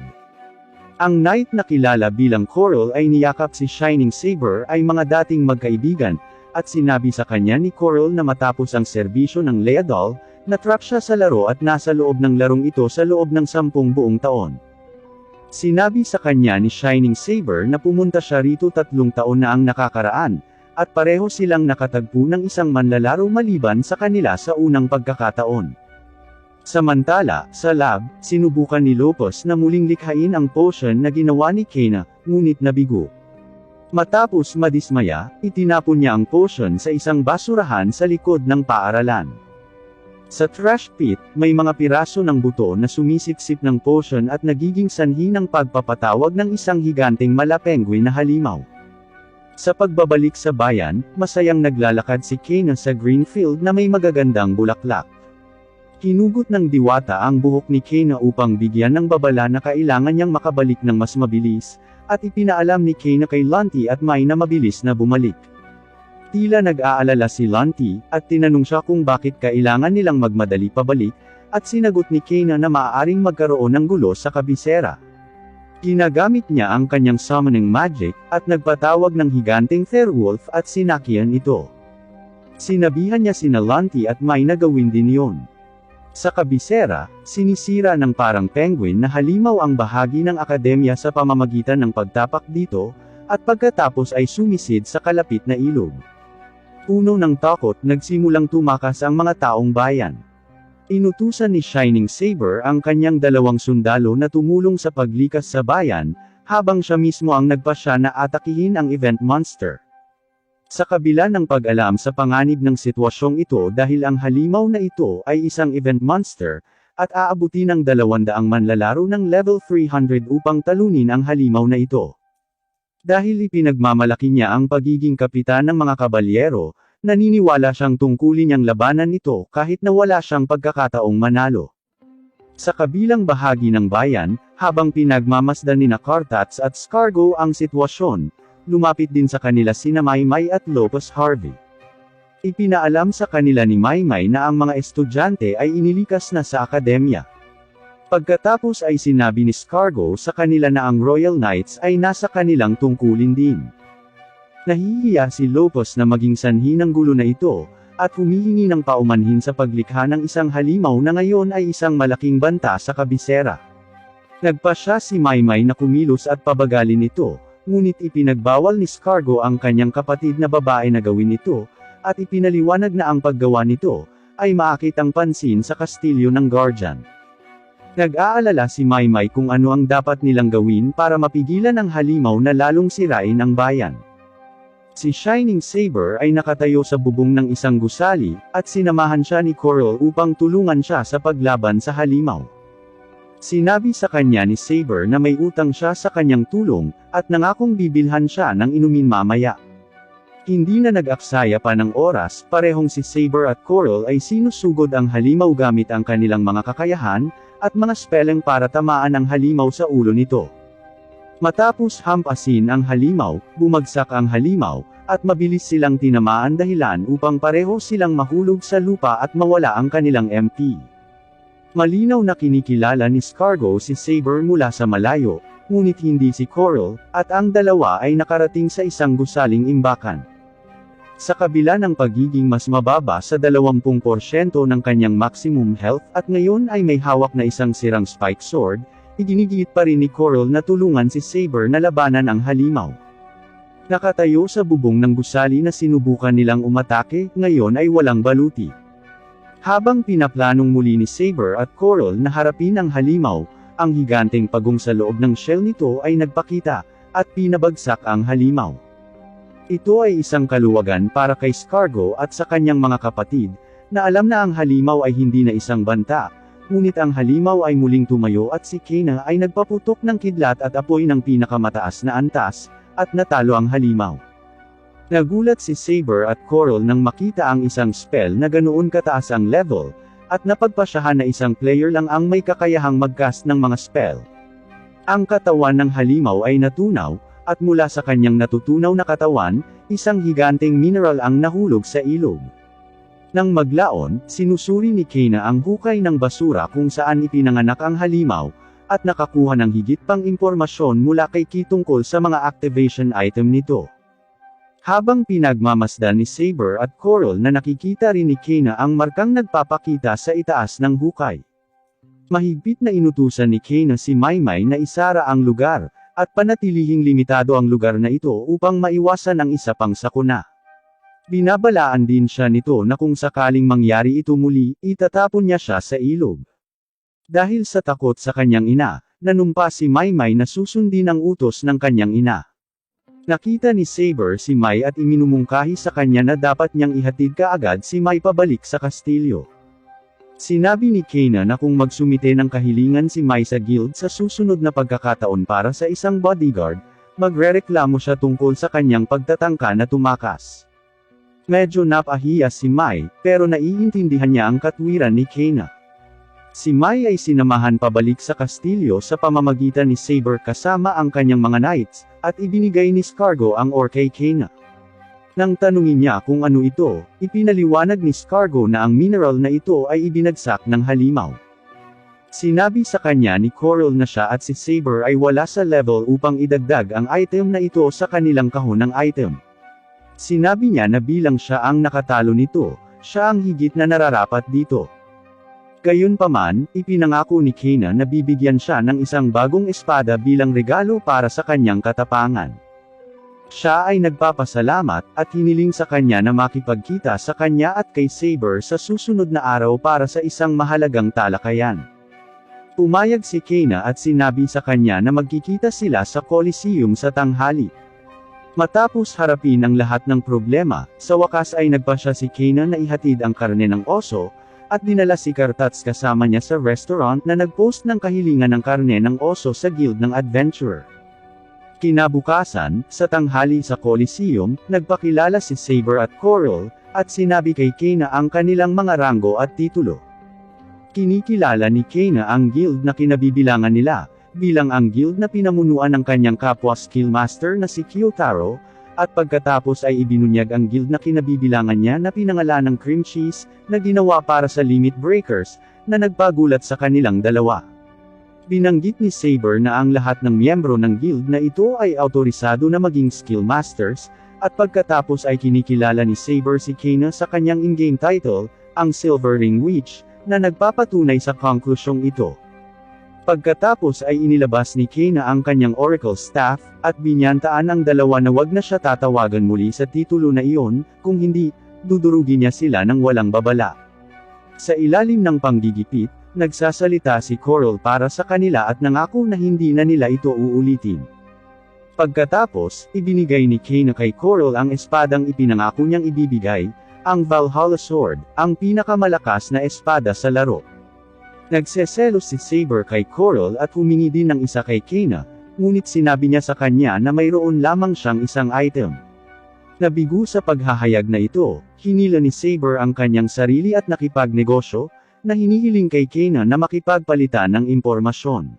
Ang knight na kilala bilang Coral ay niyakap si Shining Saber ay mga dating magkaibigan, at sinabi sa kanya ni Coral na matapos ang serbisyo ng Leadoll, na-trap siya sa laro at nasa loob ng larong ito sa loob ng 10 buong taon. Sinabi sa kanya ni Shining Saber na pumunta siya rito 3 taon na ang nakakaraan, at pareho silang nakatagpo ng isang manlalaro maliban sa kanila sa unang pagkakataon. Samantala, sa lab, sinubukan ni Lopez na muling likhain ang potion na ginawa ni Kena, ngunit nabigo. Matapos madismaya, itinapon niya ang potion sa isang basurahan sa likod ng paaralan. Sa trash pit, may mga piraso ng buto na sumisipsip ng potion at nagiging sanhi ng pagpapatawag ng isang higanteng mala-penguin na halimaw. Sa pagbabalik sa bayan, masayang naglalakad si Kena sa green field na may magagandang bulaklak. Hinugot ng diwata ang buhok ni Kena upang bigyan ng babala na kailangan niyang makabalik ng mas mabilis, at ipinaalam ni Kena kay Lanti at Mai na mabilis na bumalik. Tila nag-aalala si Lanti, at tinanong siya kung bakit kailangan nilang magmadali pabalik, at sinagot ni Kena na maaaring magkaroon ng gulo sa kabisera. Ginagamit niya ang kanyang summoning magic, at nagpatawag ng higanteng Therwolf at sinakyan ito. Sinabihan niya sina Lanti at Mai na gawin din yon. Sa kabisera, sinisira ng parang penguin na halimaw ang bahagi ng akademya sa pamamagitan ng pagtapak dito, at pagkatapos ay sumisid sa kalapit na ilog. Puno ng takot, nagsimulang tumakas ang mga taong bayan. Inutusan ni Shining Saber ang kanyang 2 sundalo na tumulong sa paglikas sa bayan, habang siya mismo ang nagpasya na atakihin ang event monster. Sa kabila ng pag-alam sa panganib ng sitwasyong ito dahil ang halimaw na ito ay isang event monster, at aabuti ng 200 manlalaro ng level 300 upang talunin ang halimaw na ito. Dahil ipinagmamalaki niya ang pagiging kapitan ng mga kabalyero, naniniwala siyang tungkulin niyang labanan ito kahit na wala siyang pagkakataong manalo. Sa kabilang bahagi ng bayan, habang pinagmamasdan ni Kartats at Scargo ang sitwasyon, lumapit din sa kanila sina Maymay at Lopez Harvey. Ipinaalam sa kanila ni Maymay na ang mga estudyante ay inilikas na sa akademya. Pagkatapos ay sinabi ni Scargo sa kanila na ang Royal Knights ay nasa kanilang tungkulin din. Nahihiya si Lopez na maging sanhi ng gulo na ito, at humihingi ng paumanhin sa paglikha ng isang halimaw na ngayon ay isang malaking banta sa kabisera. Nagpasya si Maymay na kumilos at pabagalin ito, ngunit ipinagbawal ni Scargo ang kanyang kapatid na babae na gawin ito, at ipinaliwanag na ang paggawa nito ay maakit ang pansin sa kastilyo ng Guardian. Nag-aalala si Maymay kung ano ang dapat nilang gawin para mapigilan ang halimaw na lalong sirain ang bayan. Si Shining Saber ay nakatayo sa bubong ng isang gusali, at sinamahan siya ni Coral upang tulungan siya sa paglaban sa halimaw. Sinabi sa kanya ni Saber na may utang siya sa kanyang tulong, at nangakong bibilhan siya ng inumin mamaya. Hindi na nag-aksaya pa ng oras, parehong si Saber at Coral ay sinusugod ang halimaw gamit ang kanilang mga kakayahan, at mga spelling para tamaan ang halimaw sa ulo nito. Matapos hampasin ang halimaw, bumagsak ang halimaw, at mabilis silang tinamaan dahilan upang pareho silang mahulog sa lupa at mawala ang kanilang MP. Malinaw na kinikilala ni Scargo si Saber mula sa malayo, ngunit hindi si Coral, at ang dalawa ay nakarating sa isang gusaling imbakan. Sa kabila ng pagiging mas mababa sa 20% ng kanyang maximum health at ngayon ay may hawak na isang sirang spike sword, iginigiit pa rin ni Coral na tulungan si Saber na labanan ang halimaw. Nakatayo sa bubong ng gusali na sinubukan nilang umatake, ngayon ay walang baluti. Habang pinaplanong muli ni Saber at Coral na harapin ang halimaw, ang higanteng pagong sa loob ng shell nito ay nagpakita, at pinabagsak ang halimaw. Ito ay isang kaluwagan para kay Scargo at sa kanyang mga kapatid, na alam na ang halimaw ay hindi na isang banta, ngunit ang halimaw ay muling tumayo at si Kena ay nagpaputok ng kidlat at apoy ng pinakamataas na antas, at natalo ang halimaw. Nagulat si Saber at Coral nang makita ang isang spell na ganoon kataas ang level, at napagpasyahan na isang player lang ang may kakayahang mag-cast ng mga spell. Ang katawan ng halimaw ay natunaw, at mula sa kanyang natutunaw na katawan, isang higanteng mineral ang nahulog sa ilog. Nang maglaon, sinusuri ni Kena ang hukay ng basura kung saan ipinanganak ang halimaw, at nakakuha ng higit pang impormasyon mula kay Ki tungkol sa mga activation item nito. Habang pinagmamasdan ni Saber at Coral na nakikita rin ni Kena ang markang nagpapakita sa itaas ng hukay. Mahigpit na inutusan ni Kena si Maymay na isara ang lugar, at panatilihing limitado ang lugar na ito upang maiwasan ang isa pang sakuna. Binabalaan din siya nito na kung sakaling mangyari ito muli, itatapon niya siya sa ilog. Dahil sa takot sa kanyang ina, nanumpa si Maymay na susundin ang utos ng kanyang ina. Nakita ni Saber si Mai at iminumungkahi sa kanya na dapat niyang ihatid kaagad si Mai pabalik sa kastilyo. Sinabi ni Kena na kung magsumite ng kahilingan si Mai sa guild sa susunod na pagkakataon para sa isang bodyguard, magrereklamo siya tungkol sa kanyang pagtatangka na tumakas. Medyo napahiya si Mai, pero naiintindihan niya ang katwiran ni Kena. Si Mai ay sinamahan pabalik sa kastilyo sa pamamagitan ni Saber kasama ang kanyang mga knights, at ibinigay ni Scargo ang ore kay Kena. Nang tanungin niya kung ano ito, ipinaliwanag ni Scargo na ang mineral na ito ay ibinagsak ng halimaw. Sinabi sa kanya ni Coral na siya at si Saber ay wala sa level upang idagdag ang item na ito sa kanilang kahon ng item. Sinabi niya na bilang siya ang nakatalo nito, siya ang higit na nararapat dito. Gayunpaman, ipinangako ni Kena na bibigyan siya ng isang bagong espada bilang regalo para sa kanyang katapangan. Siya ay nagpapasalamat, at hiniling sa kanya na makipagkita sa kanya at kay Saber sa susunod na araw para sa isang mahalagang talakayan. Pumayag si Kena at sinabi sa kanya na magkikita sila sa Coliseum sa tanghali. Matapos harapin ang lahat ng problema, sa wakas ay nagpasya si Kena na ihatid ang karne ng oso, at dinala si Kartats kasama niya sa restaurant na nagpost ng kahilingan ng karne ng oso sa guild ng adventurer. Kinabukasan, sa tanghali sa Coliseum, nagpakilala si Saber at Coral, at sinabi kay Kena ang kanilang mga ranggo at titulo. Kinikilala ni Kena ang guild na kinabibilangan nila, bilang ang guild na pinamunuan ng kanyang kapwa skillmaster na si Kyotaro, at pagkatapos ay ibinunyag ang guild na kinabibilangan niya na pinangalan ng Cream Cheese, na ginawa para sa Limit Breakers, na nagpagulat sa kanilang dalawa. Binanggit ni Saber na ang lahat ng miyembro ng guild na ito ay autorisado na maging skill masters, at pagkatapos ay kinikilala ni Saber si Kena sa kanyang in-game title, ang Silver Ring Witch, na nagpapatunay sa konklusyong ito. Pagkatapos ay inilabas ni Kena ang kanyang Oracle Staff, at binyantaan ang dalawa na wag na siya tatawagan muli sa titulo na iyon, kung hindi, dudurugin niya sila ng walang babala. Sa ilalim ng panggigipit, nagsasalita si Coral para sa kanila at nangako na hindi na nila ito uulitin. Pagkatapos, ibinigay ni Kena kay Coral ang espadang ipinangako niyang ibibigay, ang Valhalla Sword, ang pinakamalakas na espada sa laro. Nagseselos si Saber kay Coral at humingi din ng isa kay Kena, ngunit sinabi niya sa kanya na mayroon lamang siyang isang item. Nabigo sa paghahayag na ito, hinila ni Saber ang kanyang sarili at nakipagnegosyo, na hinihiling kay Kena na makipagpalitan ng impormasyon.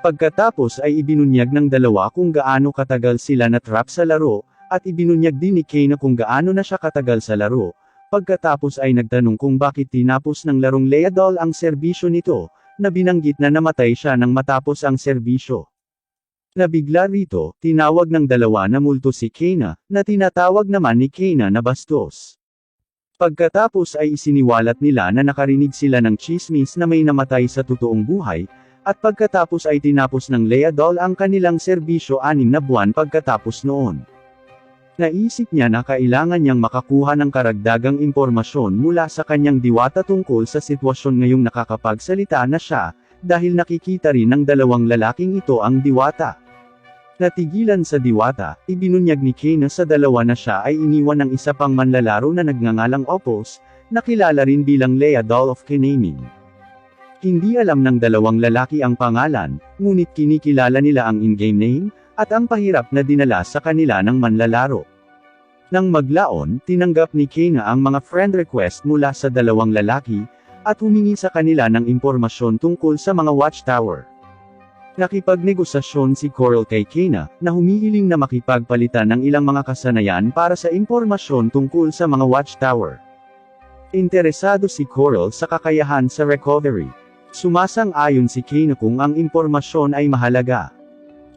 Pagkatapos ay ibinunyag ng dalawa kung gaano katagal sila na-trap sa laro, at ibinunyag din ni Kena kung gaano na siya katagal sa laro. Pagkatapos ay nagtanong kung bakit tinapos ng larong Leadol ang serbisyo nito, na binanggit na namatay siya nang matapos ang serbisyo. Nabigla rito, tinawag ng dalawa na multo si Kena, na tinatawag naman ni Kena na bastos. Pagkatapos ay isiniwalat nila na nakarinig sila ng chismis na may namatay sa totoong buhay, at pagkatapos ay tinapos ng Leadol ang kanilang serbisyo 6 na buwan pagkatapos noon. Naisip niya na kailangan niyang makakuha ng karagdagang impormasyon mula sa kanyang diwata tungkol sa sitwasyon ngayong nakakapagsalita na siya, dahil nakikita rin ng dalawang lalaking ito ang diwata. Natigilan sa diwata, ibinunyag ni Kena sa dalawa na siya ay iniwan ng isa pang manlalaro na nagngangalang Opos, na kilala rin bilang Leadol of Kenaming. Hindi alam ng dalawang lalaki ang pangalan, ngunit kinikilala nila ang in-game name, at ang pahirap na dinala sa kanila ng manlalaro. Nang maglaon, tinanggap ni Kena ang mga friend request mula sa dalawang lalaki, at humingi sa kanila ng impormasyon tungkol sa mga watchtower. Nakipagnegosasyon si Coral kay Kena, na humihiling na makipagpalitan ng ilang mga kasanayan para sa impormasyon tungkol sa mga watchtower. Interesado si Coral sa kakayahan sa recovery. Sumasang-ayon si Kena kung ang impormasyon ay mahalaga.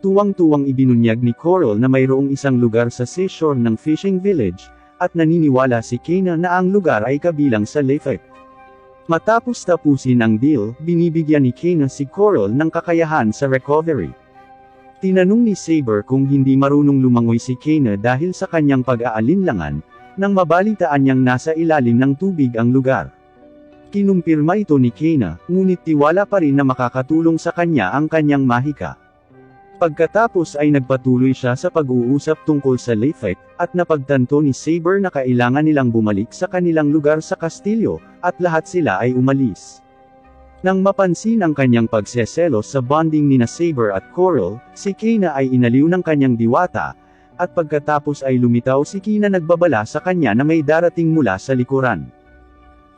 Tuwang-tuwang ibinunyag ni Coral na mayroong isang lugar sa seashore ng fishing village, at naniniwala si Kena na ang lugar ay kabilang sa Lefect. Matapos tapusin ang deal, binibigyan ni Kena si Coral ng kakayahan sa recovery. Tinanong ni Saber kung hindi marunong lumangoy si Kena dahil sa kanyang pag-aalinlangan, nang mabalitaan niyang nasa ilalim ng tubig ang lugar. Kinumpirma ito ni Kena, ngunit tiwala pa rin na makakatulong sa kanya ang kanyang mahika. Pagkatapos ay nagpatuloy siya sa pag-uusap tungkol sa Lefect, at napagtanto ni Saber na kailangan nilang bumalik sa kanilang lugar sa kastilyo, at lahat sila ay umalis. Nang mapansin ang kanyang pagseselos sa bonding nina Saber at Coral, si Kena ay inaliw ng kanyang diwata, at pagkatapos ay lumitaw si Kena nagbabala sa kanya na may darating mula sa likuran.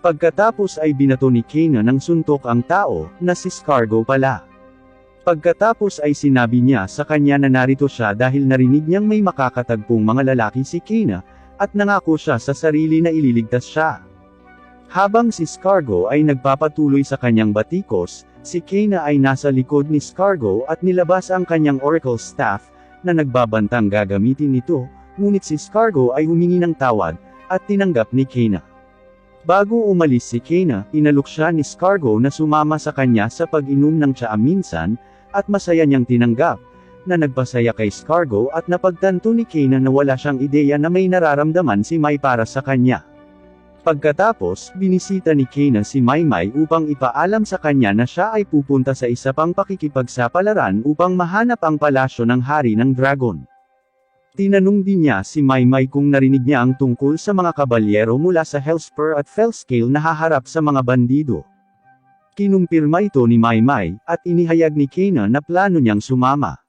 Pagkatapos ay binato ni Kena ng suntok ang tao, na si Scargo pala. Pagkatapos ay sinabi niya sa kanya na narito siya dahil narinig niyang may makakatagpong mga lalaki si Kena, at nangako siya sa sarili na ililigtas siya. Habang si Scargo ay nagpapatuloy sa kanyang batikos, si Kena ay nasa likod ni Scargo at nilabas ang kanyang oracle staff, na nagbabantang gagamitin ito, ngunit si Scargo ay humingi ng tawad, at tinanggap ni Kena. Bago umalis si Kena, inalok siya ni Scargo na sumama sa kanya sa pag-inom ng tsaa minsan, at masaya niyang tinanggap, na nagpasaya kay Scargo at napagtanto ni Kena na wala siyang ideya na may nararamdaman si Mai para sa kanya. Pagkatapos, binisita ni Kena si Mai upang ipaalam sa kanya na siya ay pupunta sa isa pang pakikipagsapalaran upang mahanap ang palasyo ng Hari ng Dragon. Tinanong din niya si Mai kung narinig niya ang tungkol sa mga kabalyero mula sa Hellspur at Fellscale na haharap sa mga bandido. Kinumpirma ito ni Mai, at inihayag ni Kena na plano niyang sumama.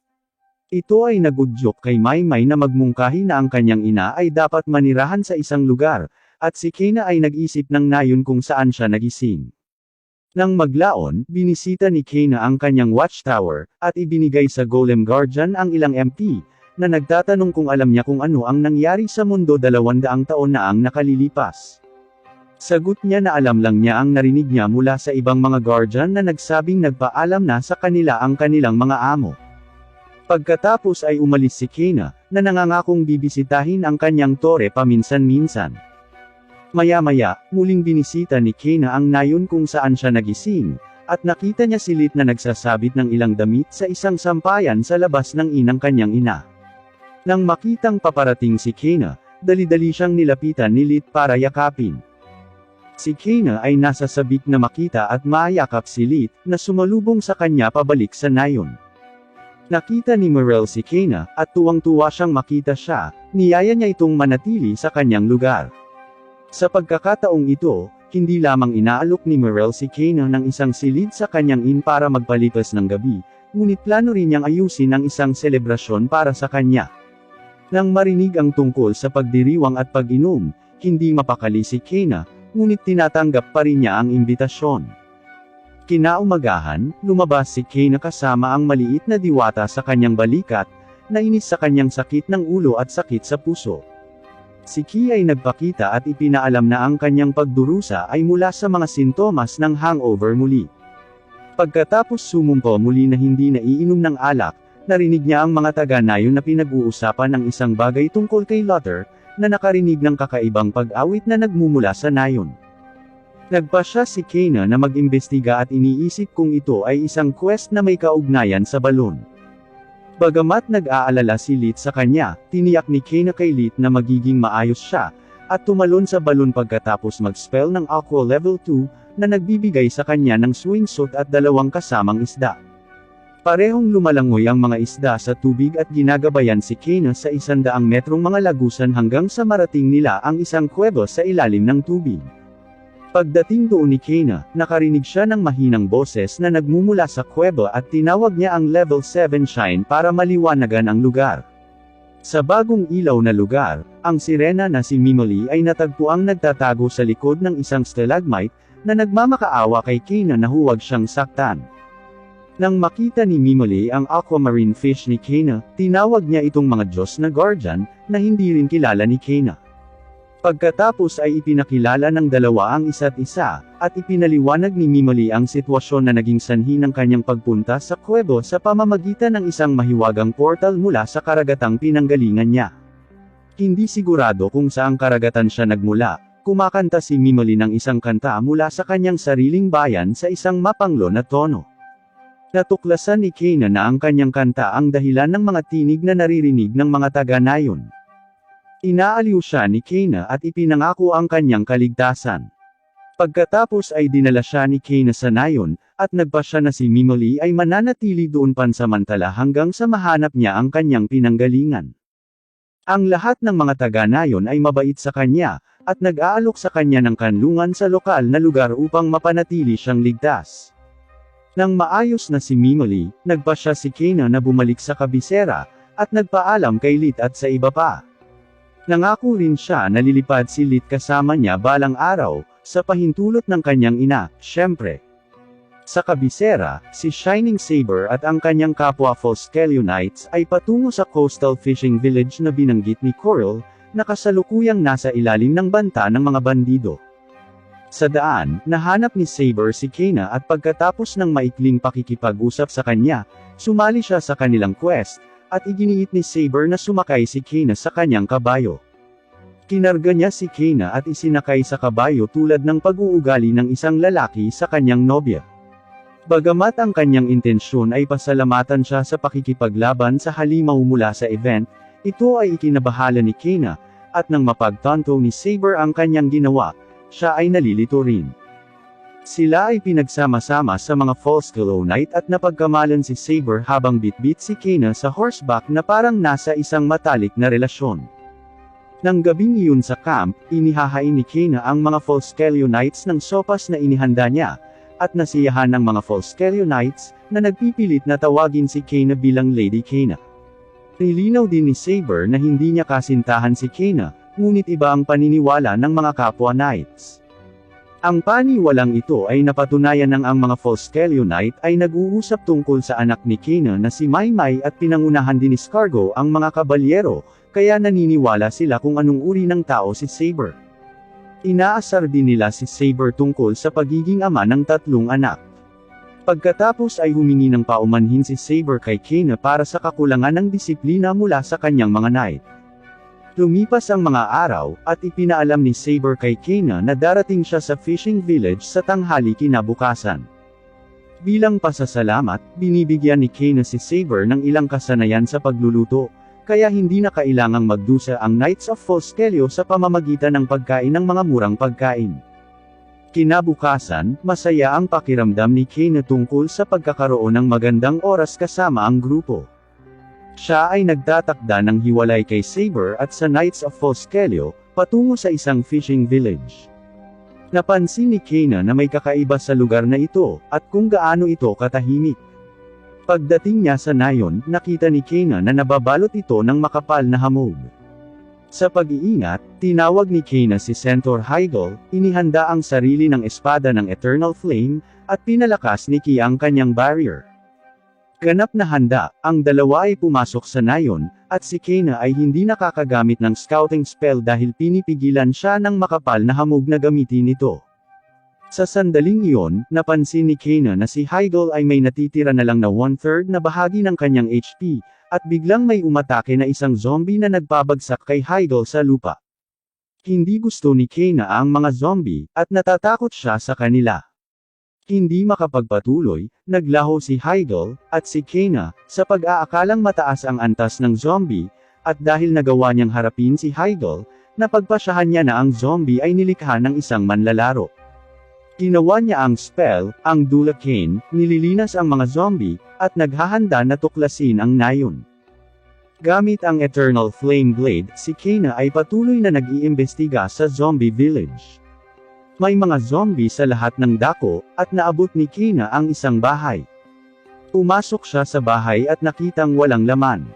Ito ay nagudyok kay Mai na magmungkahi na ang kanyang ina ay dapat manirahan sa isang lugar, at si Kena ay nag-isip ng nayon kung saan siya nagising. Nang maglaon, binisita ni Kena ang kanyang watchtower, at ibinigay sa Golem Guardian ang ilang MP, na nagtatanong kung alam niya kung ano ang nangyari sa mundo 200 taon na ang nakalilipas. Sagot niya na alam lang niya ang narinig niya mula sa ibang mga guardian na nagsabing nagpaalam na sa kanila ang kanilang mga amo. Pagkatapos ay umalis si Kena, na nangangakong bibisitahin ang kanyang tore paminsan-minsan. Maya-maya, muling binisita ni Kena ang nayon kung saan siya nagising, at nakita niya si Lit na nagsasabit ng ilang damit sa isang sampayan sa labas ng inang kanyang ina. Nang makitang paparating si Kena, dali-dali siyang nilapitan ni Lit para yakapin. Si Kena ay nasa sabik na makita at mayakap si Lit, na sumalubong sa kanya pabalik sa nayon. Nakita ni Morel si Kena, at tuwang-tuwa siyang makita siya, niyaya niya itong manatili sa kanyang lugar. Sa pagkakataong ito, hindi lamang inaalok ni Morel si Kena ng isang silid sa kanyang inn para magpalipas ng gabi, ngunit plano rin niyang ayusin ang isang selebrasyon para sa kanya. Nang marinig ang tungkol sa pagdiriwang at pag-inom, hindi mapakali si Kena, ngunit tinatanggap pa rin niya ang imbitasyon. Kinaumagahan, lumabas si Kena kasama ang maliit na diwata sa kanyang balikat, na inis sa kanyang sakit ng ulo at sakit sa puso. Si Ki ay nagpakita at ipinaalam na ang kanyang pagdurusa ay mula sa mga sintomas ng hangover muli. Pagkatapos sumumpo muli na hindi na iinom ng alak, narinig niya ang mga taga-nayon na pinag-uusapan ng isang bagay tungkol kay Luther, na nakarinig ng kakaibang pag-awit na nagmumula sa nayon. Nagpasya si Kena na mag-imbestiga at iniisip kung ito ay isang quest na may kaugnayan sa balon. Bagamat nag-aalala si Lit sa kanya, tiniyak ni Kena kay Lit na magiging maayos siya, at tumalon sa balon pagkatapos mag-spell ng Aqua Level 2, na nagbibigay sa kanya ng swimsuit at 2 kasamang isda. Parehong lumalangoy ang mga isda sa tubig at ginagabayan si Kena sa 100 metrong mga lagusan hanggang sa marating nila ang isang kuweba sa ilalim ng tubig. Pagdating doon ni Kena, nakarinig siya ng mahinang boses na nagmumula sa kuweba at tinawag niya ang Level 7 Shine para maliwanagan ang lugar. Sa bagong ilaw na lugar, ang sirena na si Mimoli ay natagpuang nagtatago sa likod ng isang stalagmite, na nagmamakaawa kay Kena na huwag siyang saktan. Nang makita ni Mimoli ang aquamarine fish ni Kena, tinawag niya itong mga Diyos na guardian, na hindi rin kilala ni Kena. Pagkatapos ay ipinakilala ng dalawa ang isa't isa, at ipinaliwanag ni Mimoli ang sitwasyon na naging sanhi ng kanyang pagpunta sa kuwebo sa pamamagitan ng isang mahiwagang portal mula sa karagatang pinanggalingan niya. Hindi sigurado kung saang karagatan siya nagmula, kumakanta si Mimoli ng isang kanta mula sa kanyang sariling bayan sa isang mapanglo na tono. Natuklasan ni Kena na ang kanyang kanta ang dahilan ng mga tinig na naririnig ng mga taga-nayon. Inaaliw siya ni Kena at ipinangako ang kanyang kaligtasan. Pagkatapos ay dinala siya ni Kena sa nayon, at nagpasya na si Mimoli ay mananatili doon pansamantala hanggang sa mahanap niya ang kanyang pinanggalingan. Ang lahat ng mga taga-nayon ay mabait sa kanya, at nag-aalok sa kanya ng kanlungan sa lokal na lugar upang mapanatili siyang ligtas. Nang maayos na si Mimoli, nagpasya si Kena na bumalik sa kabisera, at nagpaalam kay Lit at sa iba pa. Nangako rin siya na lilipad si Lit kasama niya balang araw, sa pahintulot ng kanyang ina, syempre. Sa kabisera, si Shining Saber at ang kanyang kapwa Foscalionites ay patungo sa coastal fishing village na binanggit ni Coral, na kasalukuyang nasa ilalim ng banta ng mga bandido. Sa daan, nahanap ni Saber si Kena at pagkatapos ng maikling pakikipag-usap sa kanya, sumali siya sa kanilang quest, at iginiit ni Saber na sumakay si Kena sa kanyang kabayo. Kinarga niya si Kena at isinakay sa kabayo tulad ng pag-uugali ng isang lalaki sa kanyang nobya. Bagamat ang kanyang intensyon ay pasalamatan siya sa pakikipaglaban sa halimaw mula sa event, ito ay ikinabahala ni Kena, at nang mapagtanto ni Saber ang kanyang ginawa, siya ay nalilito rin. Sila ay pinagsama-sama sa mga Foscalionite at napagkamalan si Saber habang bitbit si Kena sa horseback na parang nasa isang matalik na relasyon. Nang gabing iyon sa camp, inihahain ni Kena ang mga Foscalionites ng sopas na inihanda niya, at nasiyahan ng mga Foscalionites, na nagpipilit na tawagin si Kena bilang Lady Kena. Nilinaw din ni Saber na hindi niya kasintahan si Kena, ngunit iba ang paniniwala ng mga kapwa Knights. Ang paniwalang ito ay napatunayan ng ang mga Foscalionite ay nag-uusap tungkol sa anak ni Kena na si Maymay at pinangunahan din ni Scargo ang mga kabalyero, kaya naniniwala sila kung anong uri ng tao si Saber. Inaasar din nila si Saber tungkol sa pagiging ama ng 3 anak. Pagkatapos ay humingi ng paumanhin si Saber kay Kena para sa kakulangan ng disiplina mula sa kanyang mga knight. Lumipas ang mga araw, at ipinaalam ni Saber kay Kena na darating siya sa fishing village sa tanghali kinabukasan. Bilang pasasalamat, binibigyan ni Kena si Saber ng ilang kasanayan sa pagluluto, kaya hindi na kailangang magdusa ang Knights of Foscalio sa pamamagitan ng pagkain ng mga murang pagkain. Kinabukasan, masaya ang pakiramdam ni Kena tungkol sa pagkakaroon ng magandang oras kasama ang grupo. Siya ay nagtatakda ng hiwalay kay Saber at sa Knights of Foscalio, patungo sa isang fishing village. Napansin ni Kena na may kakaiba sa lugar na ito, at kung gaano ito katahimik. Pagdating niya sa nayon, nakita ni Kena na nababalot ito ng makapal na hamog. Sa pag-iingat, tinawag ni Kena si Centaur Hygel, inihanda ang sarili ng espada ng Eternal Flame, at pinalakas ni Ki ang kanyang barrier. Ganap na handa, ang dalawa ay pumasok sa nayon, at si Kena ay hindi nakakagamit ng scouting spell dahil pinipigilan siya ng makapal na hamog na gamitin ito. Sa sandaling iyon, napansin ni Kena na si Hygel ay may natitira na lang na 1/3 na bahagi ng kanyang HP, at biglang may umatake na isang zombie na nagpabagsak kay Hygel sa lupa. Hindi gusto ni Kena ang mga zombie, at natatakot siya sa kanila. Hindi makapagpatuloy, naglaho si Hygel, at si Kena, sa pag-aakalang mataas ang antas ng zombie, at dahil nagawa niyang harapin si Hygel, napagpasyahan niya na ang zombie ay nilikha ng isang manlalaro. Ginawa niya ang spell, ang Dulacane, nililinas ang mga zombie, at naghahanda na tuklasin ang nayon. Gamit ang Eternal Flame Blade, si Kena ay patuloy na nag-iimbestiga sa zombie village. May mga zombie sa lahat ng dako, at naabot ni Kena ang isang bahay. Pumasok siya sa bahay at nakitang walang laman.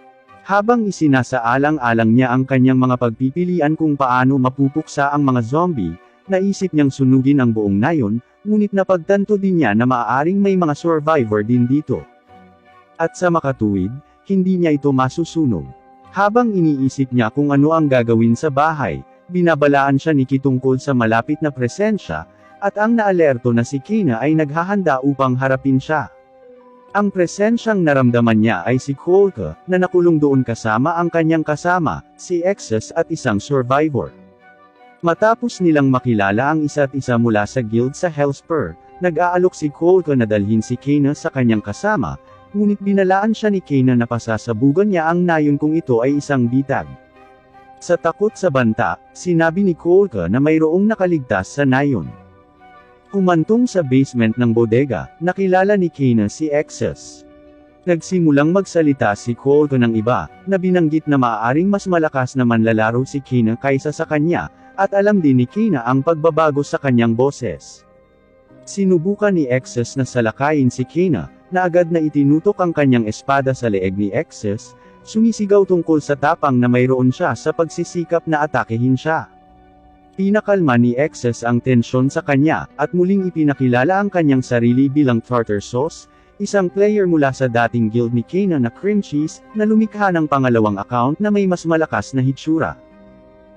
Habang isinasaalang-alang niya ang kanyang mga pagpipilian kung paano mapupuksa ang mga zombie, naisip niyang sunugin ang buong nayon, ngunit napagtanto din niya na maaaring may mga survivor din dito. At sa makatuwid, hindi niya ito masusunog. Habang iniisip niya kung ano ang gagawin sa bahay, binabalaan siya ni Ki tungkol sa malapit na presensya, at ang naalerto na si Kina ay naghahanda upang harapin siya. Ang presensyang naramdaman niya ay si Kolka, na nakulong doon kasama ang kanyang kasama, si Exes at isang survivor. Matapos nilang makilala ang isa't isa mula sa guild sa Hellspur, nag-aalok si Kolka na dalhin si Kina sa kanyang kasama, ngunit binalaan siya ni Kina na pasasabugan niya ang nayon kung ito ay isang bitag. Sa takot sa banta, sinabi ni Kolka na mayroong nakaligtas sa nayon. Humantong sa basement ng bodega, nakilala ni Kina si Exes. Nagsimulang magsalita si Kolka ng iba, na binanggit na maaaring mas malakas na manlalaro si Kina kaysa sa kanya, at alam din ni Kina ang pagbabago sa kanyang boses. Sinubukan ni Exes na salakayin si Kina, na agad na itinutok ang kanyang espada sa leeg ni Exes, sumisigaw tungkol sa tapang na mayroon siya sa pagsisikap na atakehin siya. Pinakalma ni Exes ang tensyon sa kanya, at muling ipinakilala ang kanyang sarili bilang Tartar Sauce, isang player mula sa dating guild ni Kina na Cream Cheese, na lumikha ng pangalawang account na may mas malakas na hitsura.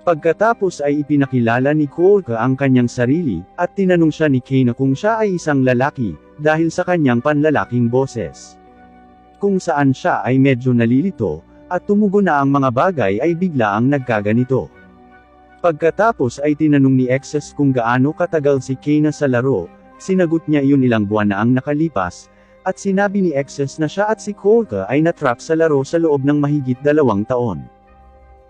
Pagkatapos ay ipinakilala ni Kolka ang kanyang sarili, at tinanong siya ni Kina kung siya ay isang lalaki, dahil sa kanyang panlalaking boses. Kung saan siya ay medyo nalilito, at tumugon na ang mga bagay ay bigla ang nagkaganito. Pagkatapos ay tinanong ni Exes kung gaano katagal si Kina sa laro, sinagot niya iyon ilang buwan na ang nakalipas, at sinabi ni Exes na siya at si Kolka ay natrap sa laro sa loob ng mahigit 2 taon.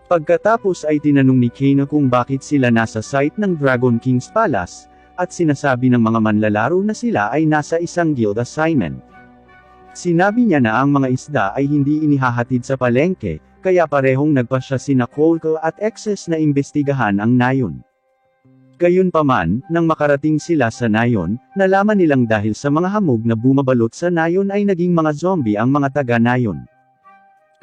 Pagkatapos ay tinanong ni Kina kung bakit sila nasa site ng Dragon King's Palace, at sinasabi ng mga manlalaro na sila ay nasa isang guild assignment. Sinabi niya na ang mga isda ay hindi inihahatid sa palengke, kaya parehong nagpasya sina Kolka at Exes na imbestigahan ang nayon. Gayunpaman, nang makarating sila sa nayon, nalaman nilang dahil sa mga hamog na bumabalot sa nayon ay naging mga zombie ang mga taga-nayon.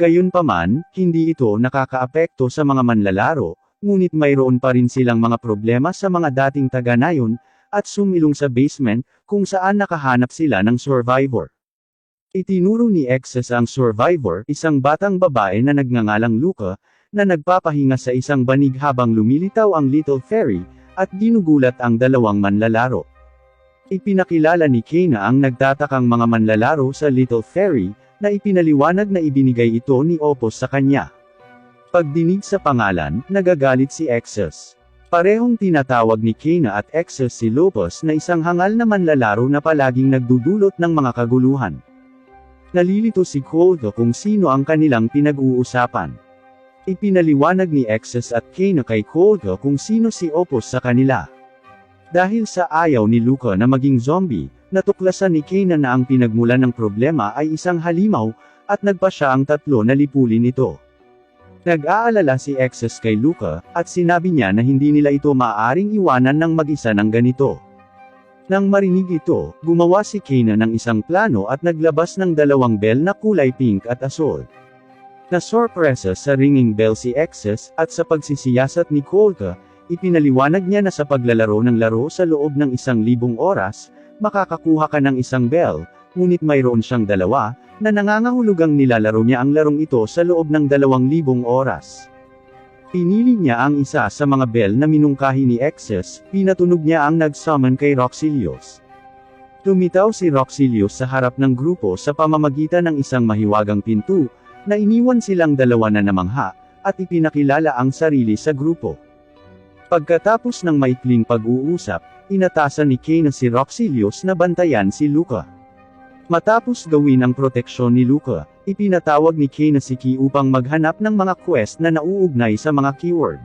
Gayunpaman, hindi ito nakakaapekto sa mga manlalaro, ngunit mayroon pa rin silang mga problema sa mga dating taga-nayon, at sumilong sa basement, kung saan nakahanap sila ng survivor. Itinuro ni Exes ang survivor, isang batang babae na nagngangalang Luca, na nagpapahinga sa isang banig habang lumilitaw ang Little Fairy, at ginugulat ang dalawang manlalaro. Ipinakilala ni Kina ang nagtatakang mga manlalaro sa Little Fairy, na ipinaliwanag na ibinigay ito ni Opos sa kanya. Pagdinig sa pangalan, nagagalit si Exes. Parehong tinatawag ni Kina at Exes si Lopos na isang hangal na manlalaro na palaging nagdudulot ng mga kaguluhan. Nalilito si Kolka kung sino ang kanilang pinag-uusapan. Ipinaliwanag ni Exes at Kina kay Kolka kung sino si Opos sa kanila. Dahil sa ayaw ni Luca na maging zombie, natuklasan ni Kina na ang pinagmulan ng problema ay isang halimaw, at nagpa siya ang 3 na lipulin ito. Nag-aalala si Exes kay Luca, at sinabi niya na hindi nila ito maaaring iwanan ng mag-isa ng ganito. Nang marinig ito, gumawa si Kina ng isang plano at naglabas ng 2 bell na kulay pink at asul. Nasorpresa sa ringing bell si Exes, at sa pagsisiyasat ni Kolka, ipinaliwanag niya na sa paglalaro ng laro sa loob ng 1,000 oras, makakakuha ka ng isang bell, ngunit mayroon siyang 2, na nangangahulugang nilalaro niya ang larong ito sa loob ng 2,000 oras. Pinili niya ang isa sa mga bell na minungkahi ni Exes, pinatunog niya ang nag-summon kay Roxilius. Lumitaw si Roxilius sa harap ng grupo sa pamamagitan ng isang mahiwagang pinto, na iniwan silang 2 na namangha, at ipinakilala ang sarili sa grupo. Pagkatapos ng maikling pag-uusap, inatasan ni Kina si Roxilius na bantayan si Luca. Matapos gawin ang proteksyon ni Luca, ipinatawag ni Kina si Ki upang maghanap ng mga quest na nauugnay sa mga keyword.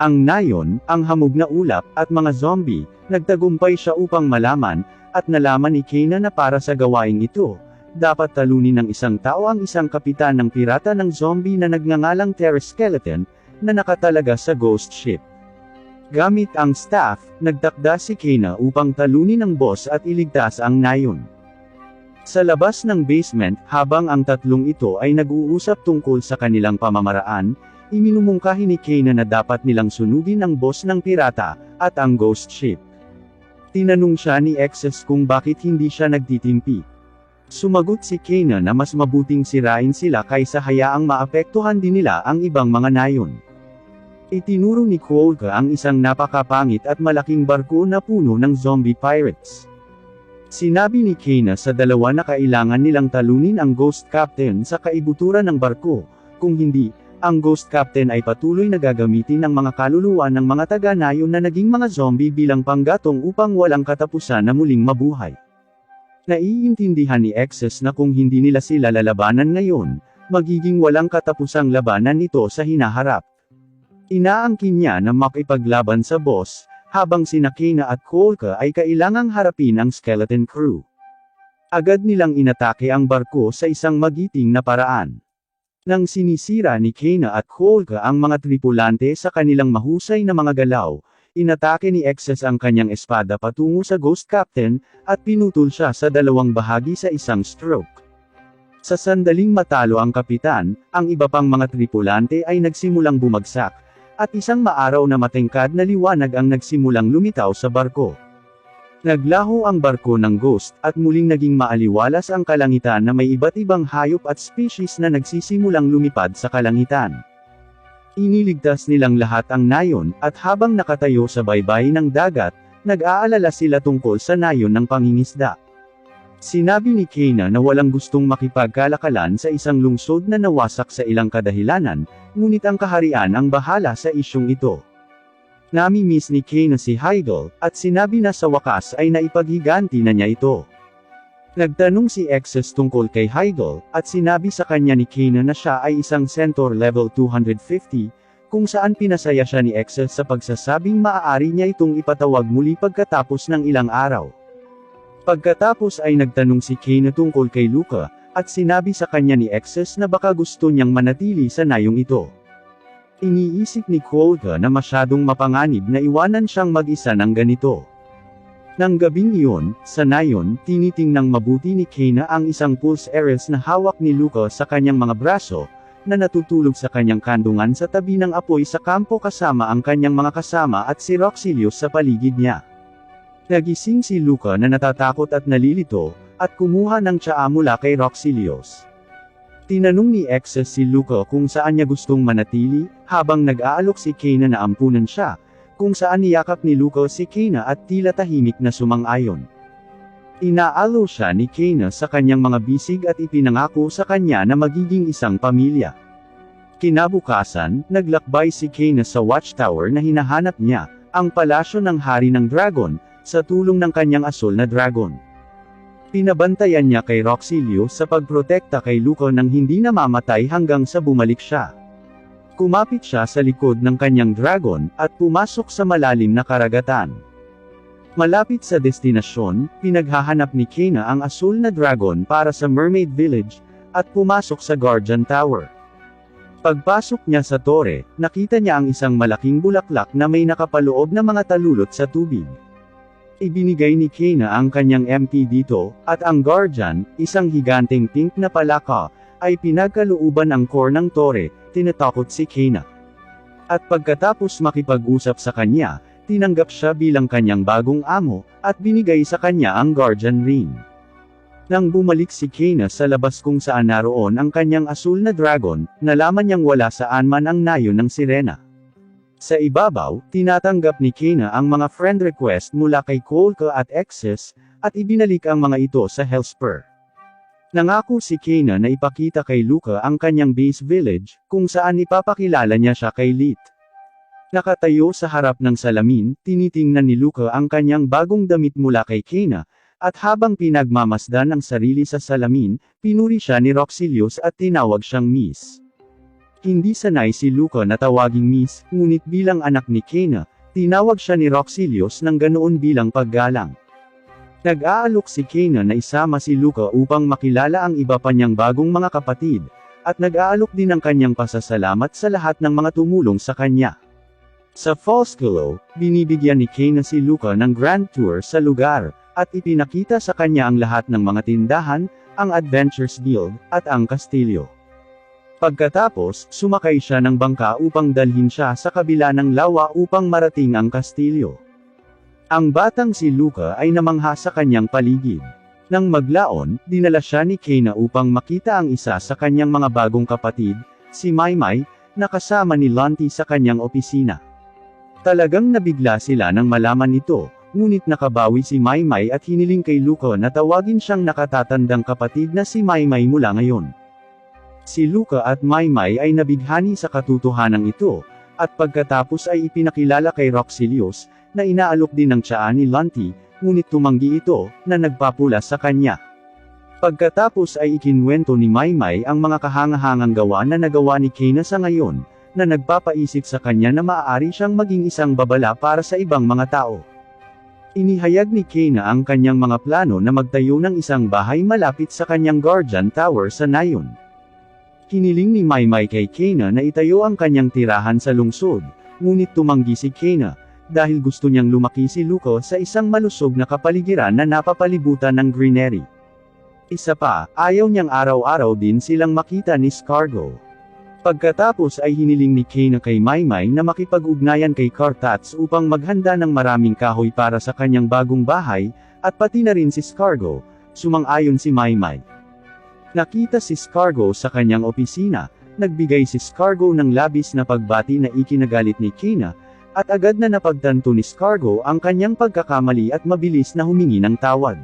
Ang nayon, ang hamog na ulap, at mga zombie, nagtagumpay siya upang malaman, at nalaman ni Kina na para sa gawaing ito, dapat talunin ng isang tao ang isang kapitan ng pirata ng zombie na nagngangalang Terra Skeleton, na nakatalaga sa ghost ship. Gamit ang staff, nagtakda si Kina upang talunin ang boss at iligtas ang nayon. Sa labas ng basement, habang ang 3 ito ay nag-uusap tungkol sa kanilang pamamaraan, iminumungkahi ni Kina na dapat nilang sunugin ang boss ng pirata, at ang ghost ship. Tinanong siya ni Exes kung bakit hindi siya nagtitimpi. Sumagot si Kena na mas mabuting sirain sila kaysa hayaang maapektuhan din nila ang ibang mga nayon. Itinuro ni Quokka ang isang napakapangit at malaking barko na puno ng zombie pirates. Sinabi ni Kena sa dalawa na kailangan nilang talunin ang Ghost Captain sa kaibuturan ng barko, kung hindi, ang Ghost Captain ay patuloy na gagamitin ng mga kaluluwa ng mga taga-nayon na naging mga zombie bilang panggatong upang walang katapusan na muling mabuhay. Naiintindihan ni Exes na kung hindi nila sila lalabanan ngayon, magiging walang katapusang labanan ito sa hinaharap. Inaangkin niya na makipaglaban sa boss, habang sina Kena at Quokka ay kailangang harapin ang skeleton crew. Agad nilang inatake ang barko sa isang magiting na paraan. Nang sinisira ni Kena at Quokka ang mga tripulante sa kanilang mahusay na mga galaw, inatake ni Exes ang kanyang espada patungo sa Ghost Captain, at pinutol siya sa dalawang bahagi sa isang stroke. Sa sandaling matalo ang kapitan, ang iba pang mga tripulante ay nagsimulang bumagsak, at isang maaraw na matengkad na liwanag ang nagsimulang lumitaw sa barko. Naglaho ang barko ng Ghost, at muling naging maaliwalas ang kalangitan na may iba't ibang hayop at species na nagsisimulang lumipad sa kalangitan. Iniligtas nilang lahat ang nayon, at habang nakatayo sa baybayin ng dagat, nag-aalala sila tungkol sa nayon ng pangingisda. Sinabi ni Kena na walang gustong makipagkalakalan sa isang lungsod na nawasak sa ilang kadahilanan, ngunit ang kaharian ang bahala sa isyong ito. Nami-miss ni Kena si Heigl, at sinabi na sa wakas ay naipaghiganti na niya ito. Nagtanong si Exes tungkol kay Heigl, at sinabi sa kanya ni Kena na siya ay isang Centaur level 250, kung saan pinasaya siya ni Exes sa pagsasabing maaari niya itong ipatawag muli pagkatapos ng ilang araw. Pagkatapos ay nagtanong si Kena tungkol kay Luca, at sinabi sa kanya ni Exes na baka gusto niyang manatili sa nayong ito. Iniisip ni Quokka na masyadong mapanganib na iwanan siyang mag-isa ng ganito. Nang gabing iyon, sa nayon, tinitingnang mabuti ni Kena ang isang pulse Ares na hawak ni Luca sa kanyang mga braso, na natutulog sa kanyang kandungan sa tabi ng apoy sa kampo kasama ang kanyang mga kasama at si Roxilius sa paligid niya. Nagising si Luca na natatakot at nalilito, at kumuha ng tsaa mula kay Roxilius. Tinanong ni Exes si Luca kung saan niya gustong manatili, habang nag-aalok si Kena na ampunan siya, kung saan niyakap ni Luca si Kena at tila tahimik na sumang-ayon. Inaalo siya ni Kena sa kanyang mga bisig at ipinangako sa kanya na magiging isang pamilya. Kinabukasan, naglakbay si Kena sa watchtower na hinahanap niya, ang palasyo ng Hari ng Dragon, sa tulong ng kanyang asul na dragon. Pinabantayan niya kay Roxilius sa pagprotekta kay Luca nang hindi namamatay hanggang sa bumalik siya. Kumapit siya sa likod ng kanyang dragon, at pumasok sa malalim na karagatan. Malapit sa destinasyon, pinaghahanap ni Kena ang asul na dragon para sa Mermaid Village, at pumasok sa Guardian Tower. Pagpasok niya sa tore, nakita niya ang isang malaking bulaklak na may nakapaloob na mga talulot sa tubig. Ibinigay ni Kena ang kanyang MP dito, at ang Guardian, isang higanteng pink na palaka, ay pinagkalooban ang core ng tore. Tinatakot si Kena. At pagkatapos makipag-usap sa kanya, tinanggap siya bilang kanyang bagong amo, at binigay sa kanya ang Guardian Ring. Nang bumalik si Kena sa labas kung saan naroon ang kanyang asul na dragon, nalaman niyang wala saan man ang nayon ng sirena. Sa ibabaw, tinatanggap ni Kena ang mga friend request mula kay Quokka at Exes, at ibinalik ang mga ito sa Hellspur. Nangako si Kena na ipakita kay Luca ang kanyang base village, kung saan ipapakilala niya siya kay Lit. Nakatayo sa harap ng salamin, tinitingnan ni Luca ang kanyang bagong damit mula kay Kena, at habang pinagmamasdan ang sarili sa salamin, pinuri siya ni Roxilius at tinawag siyang Miss. Hindi sanay si Luca na tawaging Miss, ngunit bilang anak ni Kena, tinawag siya ni Roxilius ng ganoon bilang paggalang. Nag-aalok si Kena na isama si Luca upang makilala ang iba pa niyang bagong mga kapatid, at nag-aalok din ng kanyang pasasalamat sa lahat ng mga tumulong sa kanya. Sa Foscolo, binibigyan ni Kena si Luca ng grand tour sa lugar, at ipinakita sa kanya ang lahat ng mga tindahan, ang Adventures Guild, at ang kastilyo. Pagkatapos, sumakay siya ng bangka upang dalhin siya sa kabila ng lawa upang marating ang kastilyo. Ang batang si Luca ay namangha sa kanyang paligid. Nang maglaon, dinala siya ni Kayna upang makita ang isa sa kanyang mga bagong kapatid, si Maymay, na kasama ni Lanti sa kanyang opisina. Talagang nabigla sila nang malaman ito, ngunit nakabawi si Maymay at hiniling kay Luca na tawagin siyang nakatatandang kapatid na si Maymay mula ngayon. Si Luca at Maymay ay nabighani sa katotohanan ito, at pagkatapos ay ipinakilala kay Roxilius, na inaalok din ng tiyan ni Lanti, ngunit tumanggi ito, na nagpapula sa kanya. Pagkatapos ay ikinwento ni Maymay ang mga kahangahangang gawa na nagawa ni Kayna sa ngayon, na nagpapaisip sa kanya na maaari siyang maging isang babala para sa ibang mga tao. Inihayag ni Kayna ang kanyang mga plano na magtayo ng isang bahay malapit sa kanyang Guardian Tower sa Nayon. Hiniling ni Maymay kay Kayna na itayo ang kanyang tirahan sa lungsod, ngunit tumanggi si Kayna, dahil gusto niyang lumaki si Luca sa isang malusog na kapaligiran na napapalibutan ng greenery. Isa pa, ayaw niyang araw-araw din silang makita ni Scargo. Pagkatapos ay hiniling ni Kayna kay Maymay na makipag-ugnayan kay Cartats upang maghanda ng maraming kahoy para sa kanyang bagong bahay, at pati na rin si Scargo, sumang-ayon si Maymay. Nakita si Scargo sa kanyang opisina, nagbigay si Scargo ng labis na pagbati na ikinagalit ni Kayna, at agad na napagtanto ni Scargo ang kanyang pagkakamali at mabilis na humingi ng tawad.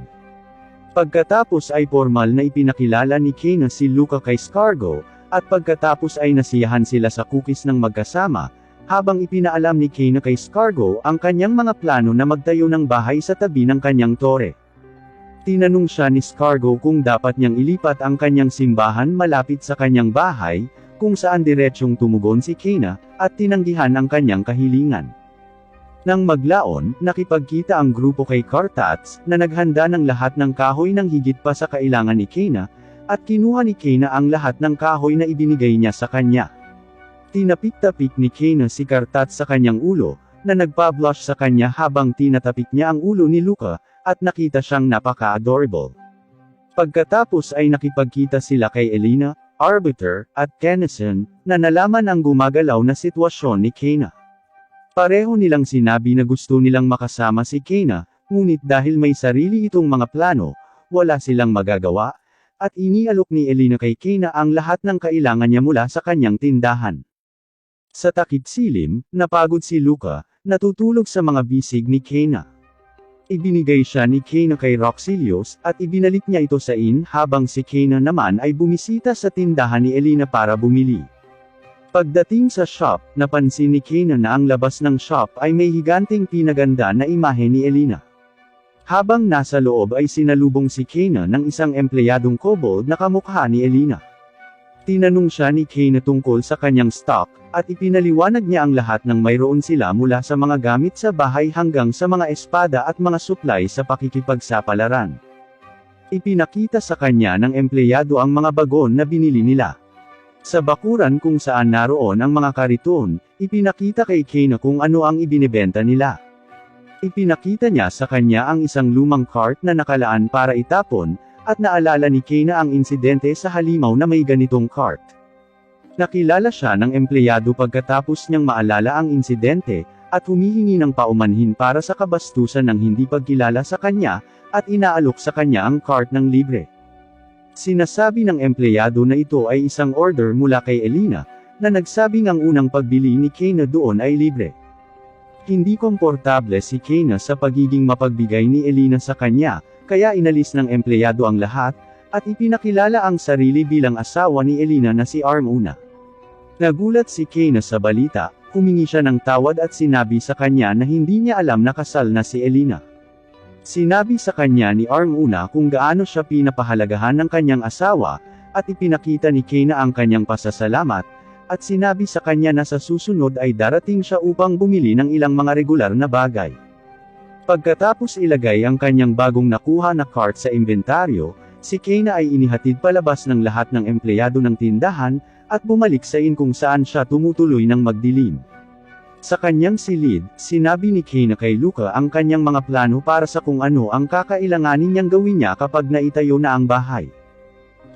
Pagkatapos ay formal na ipinakilala ni Kayna si Luca kay Scargo, at pagkatapos ay nasiyahan sila sa cookies ng magkasama, habang ipinaalam ni Kayna kay Scargo ang kanyang mga plano na magtayo ng bahay sa tabi ng kanyang tore. Tinanong siya ni Scargo kung dapat niyang ilipat ang kanyang simbahan malapit sa kanyang bahay, kung saan diretsyong tumugon si Kayna, at tinanggihan ang kanyang kahilingan. Nang maglaon, nakipagkita ang grupo kay Cartats, na naghanda ng lahat ng kahoy ng higit pa sa kailangan ni Kayna, at kinuha ni Kayna ang lahat ng kahoy na ibinigay niya sa kanya. Tinapik-tapik ni Kayna si Cartats sa kanyang ulo, na nagpa-blush sa kanya habang tinatapik niya ang ulo ni Luca, at nakita siyang napaka-adorable. Pagkatapos ay nakipagkita sila kay Elena, Arbiter, at Tennyson, na nalaman ang gumagalaw na sitwasyon ni Kayna. Pareho nilang sinabi na gusto nilang makasama si Kayna, ngunit dahil may sarili itong mga plano, wala silang magagawa, at inialok ni Elena kay Kayna ang lahat ng kailangan niya mula sa kanyang tindahan. Sa takip silim, napagod si Luca, natutulog sa mga bisig ni Kayna. Ibinigay siya ni Kayna kay Roxilius, at ibinalik niya ito sa inn habang si Kayna naman ay bumisita sa tindahan ni Elena para bumili. Pagdating sa shop, napansin ni Kayna na ang labas ng shop ay may higanting pinaganda na imahe ni Elena. Habang nasa loob ay sinalubong si Kayna ng isang empleyadong kobold na kamukha ni Elena. Tinanong siya ni Kayna tungkol sa kanyang stock, at ipinaliwanag niya ang lahat ng mayroon sila mula sa mga gamit sa bahay hanggang sa mga espada at mga supply sa pakikipagsapalaran. Ipinakita sa kanya ng empleyado ang mga bagon na binili nila. Sa bakuran kung saan naroon ang mga kariton, ipinakita kay Kayna kung ano ang ibinebenta nila. Ipinakita niya sa kanya ang isang lumang cart na nakalaan para itapon, at naalala ni Kayna ang insidente sa halimaw na may ganitong cart. Nakilala siya ng empleyado pagkatapos niyang maalala ang insidente, at humihingi ng paumanhin para sa kabastusan ng hindi pagkilala sa kanya, at inaalok sa kanya ang cart ng libre. Sinasabi ng empleyado na ito ay isang order mula kay Elena, na nagsabing ang unang pagbili ni Kayna doon ay libre. Hindi komportable si Kayna sa pagiging mapagbigay ni Elena sa kanya, kaya inalis ng empleyado ang lahat, at ipinakilala ang sarili bilang asawa ni Elena na si Armuna. Nagulat si Kayna sa balita, humingi siya ng tawad at sinabi sa kanya na hindi niya alam na kasal na si Elena. Sinabi sa kanya ni Armuna kung gaano siya pinapahalagahan ng kanyang asawa, at ipinakita ni Kayna ang kanyang pasasalamat, at sinabi sa kanya na sa susunod ay darating siya upang bumili ng ilang mga regular na bagay. Pagkatapos ilagay ang kanyang bagong nakuha na cart sa inventaryo, si Kayna ay inihatid palabas ng lahat ng empleyado ng tindahan, at bumalik sa inn kung saan siya tumutuloy ng magdilim. Sa kanyang silid, sinabi ni Kayna kay Luca ang kanyang mga plano para sa kung ano ang kakailanganin niyang gawin niya kapag naitayo na ang bahay.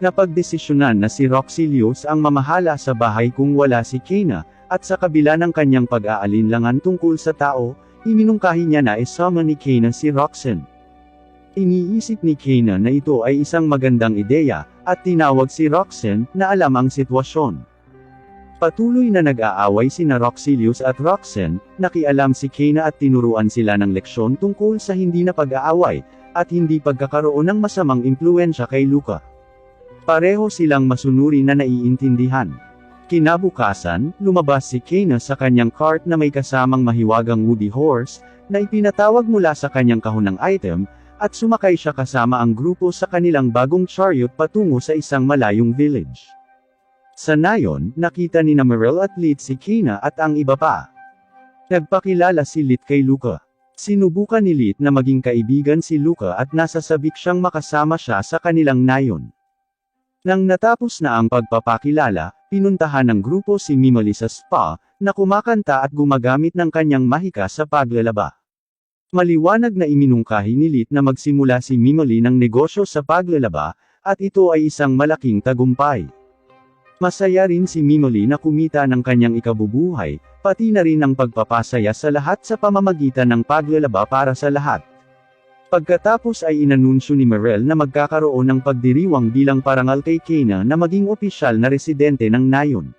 Napagdesisyonan na si Roxilius ang mamahala sa bahay kung wala si Kayna, at sa kabila ng kanyang pag-aalinlangan tungkol sa tao, iminungkahi niya na isama ni Kayna si Roxanne. Iniisip ni Kayna na ito ay isang magandang ideya, at tinawag si Roxanne, na alam ang sitwasyon. Patuloy na nag-aaway sina Roxilius at Roxanne, nakialam si Kayna at tinuruan sila ng leksyon tungkol sa hindi na pag-aaway, at hindi pagkakaroon ng masamang impluensya kay Luca. Pareho silang masunuri na naiintindihan. Kinabukasan, lumabas si Kayna sa kanyang cart na may kasamang mahiwagang woody horse, na ipinatawag mula sa kanyang kahon ng item, at sumakay siya kasama ang grupo sa kanilang bagong chariot patungo sa isang malayong village. Sa nayon, nakita ni Merrill at Lit si Kayna at ang iba pa. Nagpakilala si Lit kay Luca. Sinubukan ni Lit na maging kaibigan si Luca at nasasabik siyang makasama siya sa kanilang nayon. Nang natapos na ang pagpapakilala, pinuntahan ng grupo si Mimoli sa spa, na kumakanta at gumagamit ng kanyang mahika sa paglalaba. Maliwanag na iminungkahi ni Lit na magsimula si Mimoli ng negosyo sa paglalaba, at ito ay isang malaking tagumpay. Masaya rin si Mimoli na kumita ng kanyang ikabubuhay, pati na rin ang pagpapasaya sa lahat sa pamamagitan ng paglalaba para sa lahat. Pagkatapos ay inanunsyo ni Merrill na magkakaroon ng pagdiriwang bilang parangal kay Kayna na maging opisyal na residente ng nayon.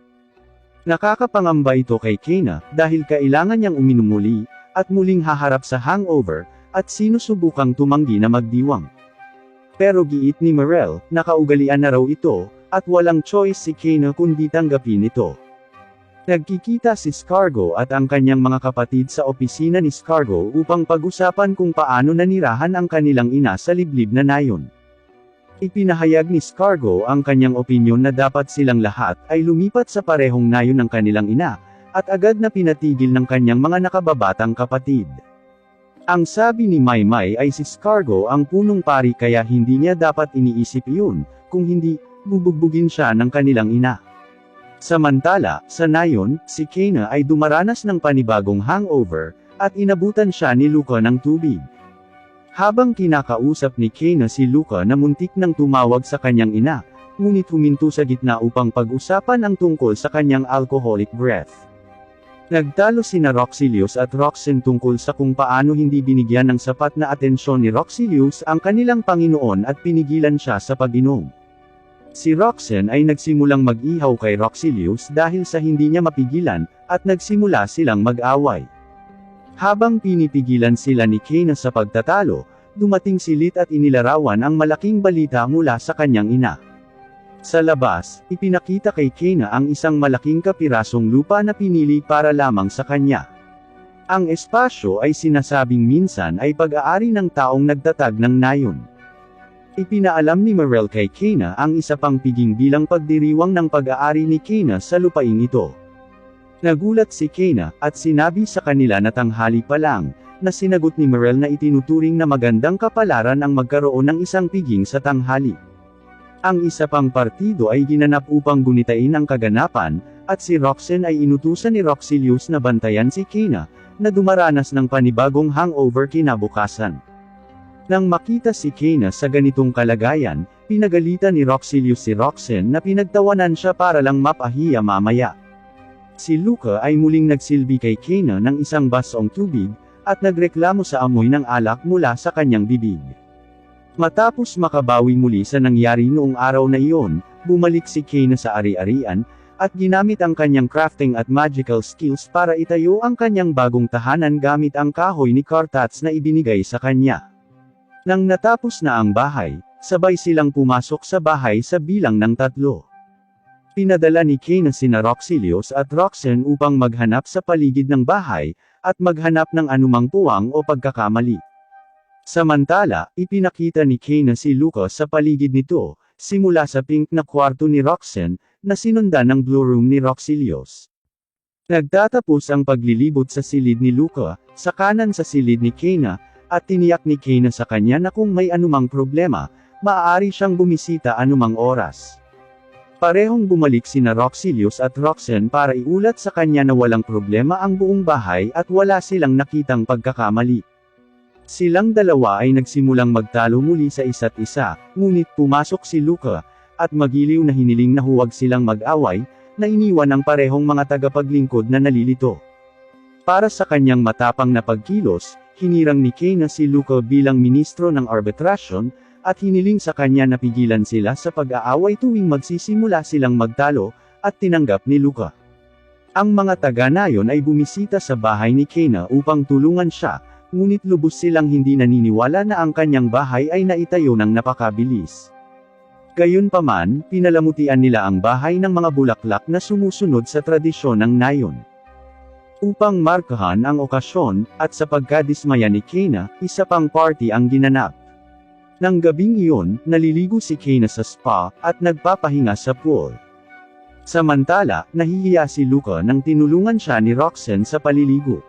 Nakakapangamba ito kay Kayna, dahil kailangan niyang uminom muli, at muling haharap sa hangover, at sinusubukang tumanggi na magdiwang. Pero giit ni Merrill, nakaugalian na raw ito, at walang choice si Kayna kundi tanggapin ito. Nagkikita si Scargo at ang kanyang mga kapatid sa opisina ni Scargo upang pag-usapan kung paano nanirahan ang kanilang ina sa liblib na nayon. Ipinahayag ni Scargo ang kanyang opinyon na dapat silang lahat ay lumipat sa parehong nayon ng kanilang ina, at agad na pinatigil ng kanyang mga nakababatang kapatid. Ang sabi ni Maymay ay si Scargo ang punong pari kaya hindi niya dapat iniisip iyon, kung hindi, bubugbugin siya ng kanilang ina. Samantala, sa nayon, si Kayna ay dumaranas ng panibagong hangover, at inabutan siya ni Luca ng tubig. Habang kinakausap ni Kayna si Luca na muntik nang tumawag sa kanyang ina, ngunit huminto sa gitna upang pag-usapan ang tungkol sa kanyang alcoholic breath. Nagtalo sina Roxilius at Roxanne tungkol sa kung paano hindi binigyan ng sapat na atensyon ni Roxilius ang kanilang Panginoon at pinigilan siya sa pag-inom. Si Roxanne ay nagsimulang mag-ihaw kay Roxilius dahil sa hindi niya mapigilan, at nagsimula silang mag-away. Habang pinipigilan sila ni Kayna sa pagtatalo, dumating si Lit at inilarawan ang malaking balita mula sa kanyang ina. Sa labas, ipinakita kay Kayna ang isang malaking kapirasong lupa na pinili para lamang sa kanya. Ang espasyo ay sinasabing minsan ay pag-aari ng taong nagtatag ng nayon. Ipinaalam ni Merrill kay Kayna ang isa pang piging bilang pagdiriwang ng pag-aari ni Kayna sa lupain ito. Nagulat si Kayna, at sinabi sa kanila na tanghali pa lang, na sinagot ni Merrill na itinuturing na magandang kapalaran ang magkaroon ng isang piging sa tanghali. Ang isa pang partido ay ginanap upang gunitain ang kaganapan, at si Roxanne ay inutusan ni Roxilius na bantayan si Kayna, na dumaranas ng panibagong hangover kinabukasan. Nang makita si Kayna sa ganitong kalagayan, pinagalitan ni Roxilius si Roxanne na pinagtawanan siya para lang mapahiya mamaya. Si Luca ay muling nagsilbi kay Kayna ng isang basong tubig, at nagreklamo sa amoy ng alak mula sa kanyang bibig. Matapos makabawi muli sa nangyari noong araw na iyon, bumalik si Kayna sa ari-arian, at ginamit ang kanyang crafting at magical skills para itayo ang kanyang bagong tahanan gamit ang kahoy ni Cartats na ibinigay sa kanya. Nang natapos na ang bahay, sabay silang pumasok sa bahay sa bilang ng 3. Pinadala ni Kayna sina Roxilius at Roxanne upang maghanap sa paligid ng bahay, at maghanap ng anumang puwang o pagkakamali. Samantala, ipinakita ni Kayna si Luca sa paligid nito, simula sa pink na kwarto ni Roxanne, na sinundan ng blue room ni Roxilius. Nagtatapos ang paglilibot sa silid ni Luca, sa kanan sa silid ni Kayna, at tiniyak ni Kayna sa kanya na kung may anumang problema, maaari siyang bumisita anumang oras. Parehong bumalik sina Roxilius at Roxanne para iulat sa kanya na walang problema ang buong bahay at wala silang nakitang pagkakamali. Silang dalawa ay nagsimulang magtalo muli sa isa't isa, ngunit pumasok si Luca, at magiliw na hiniling na huwag silang mag-away, na iniwan ang parehong mga tagapaglingkod na nalilito. Para sa kanyang matapang na pagkilos, hinirang ni Kane si Luka bilang ministro ng arbitrasyon, at hiniling sa kanya na pigilan sila sa pag-aaway tuwing magsisimula silang magtalo, at tinanggap ni Luka. Ang mga taga-nayon ay bumisita sa bahay ni Kane upang tulungan siya, ngunit lubos silang hindi naniniwala na ang kanyang bahay ay naitayo ng napakabilis. Gayunpaman, pinalamutian nila ang bahay ng mga bulaklak na sumusunod sa tradisyon ng nayon. Upang markahan ang okasyon, at sa pagkadismaya ni Kane, isa pang party ang ginanap. Nang gabing iyon, naliligo si Kane sa spa, at nagpapahinga sa pool. Samantala, nahihiya si Luka nang tinulungan siya ni Roxanne sa paliligo.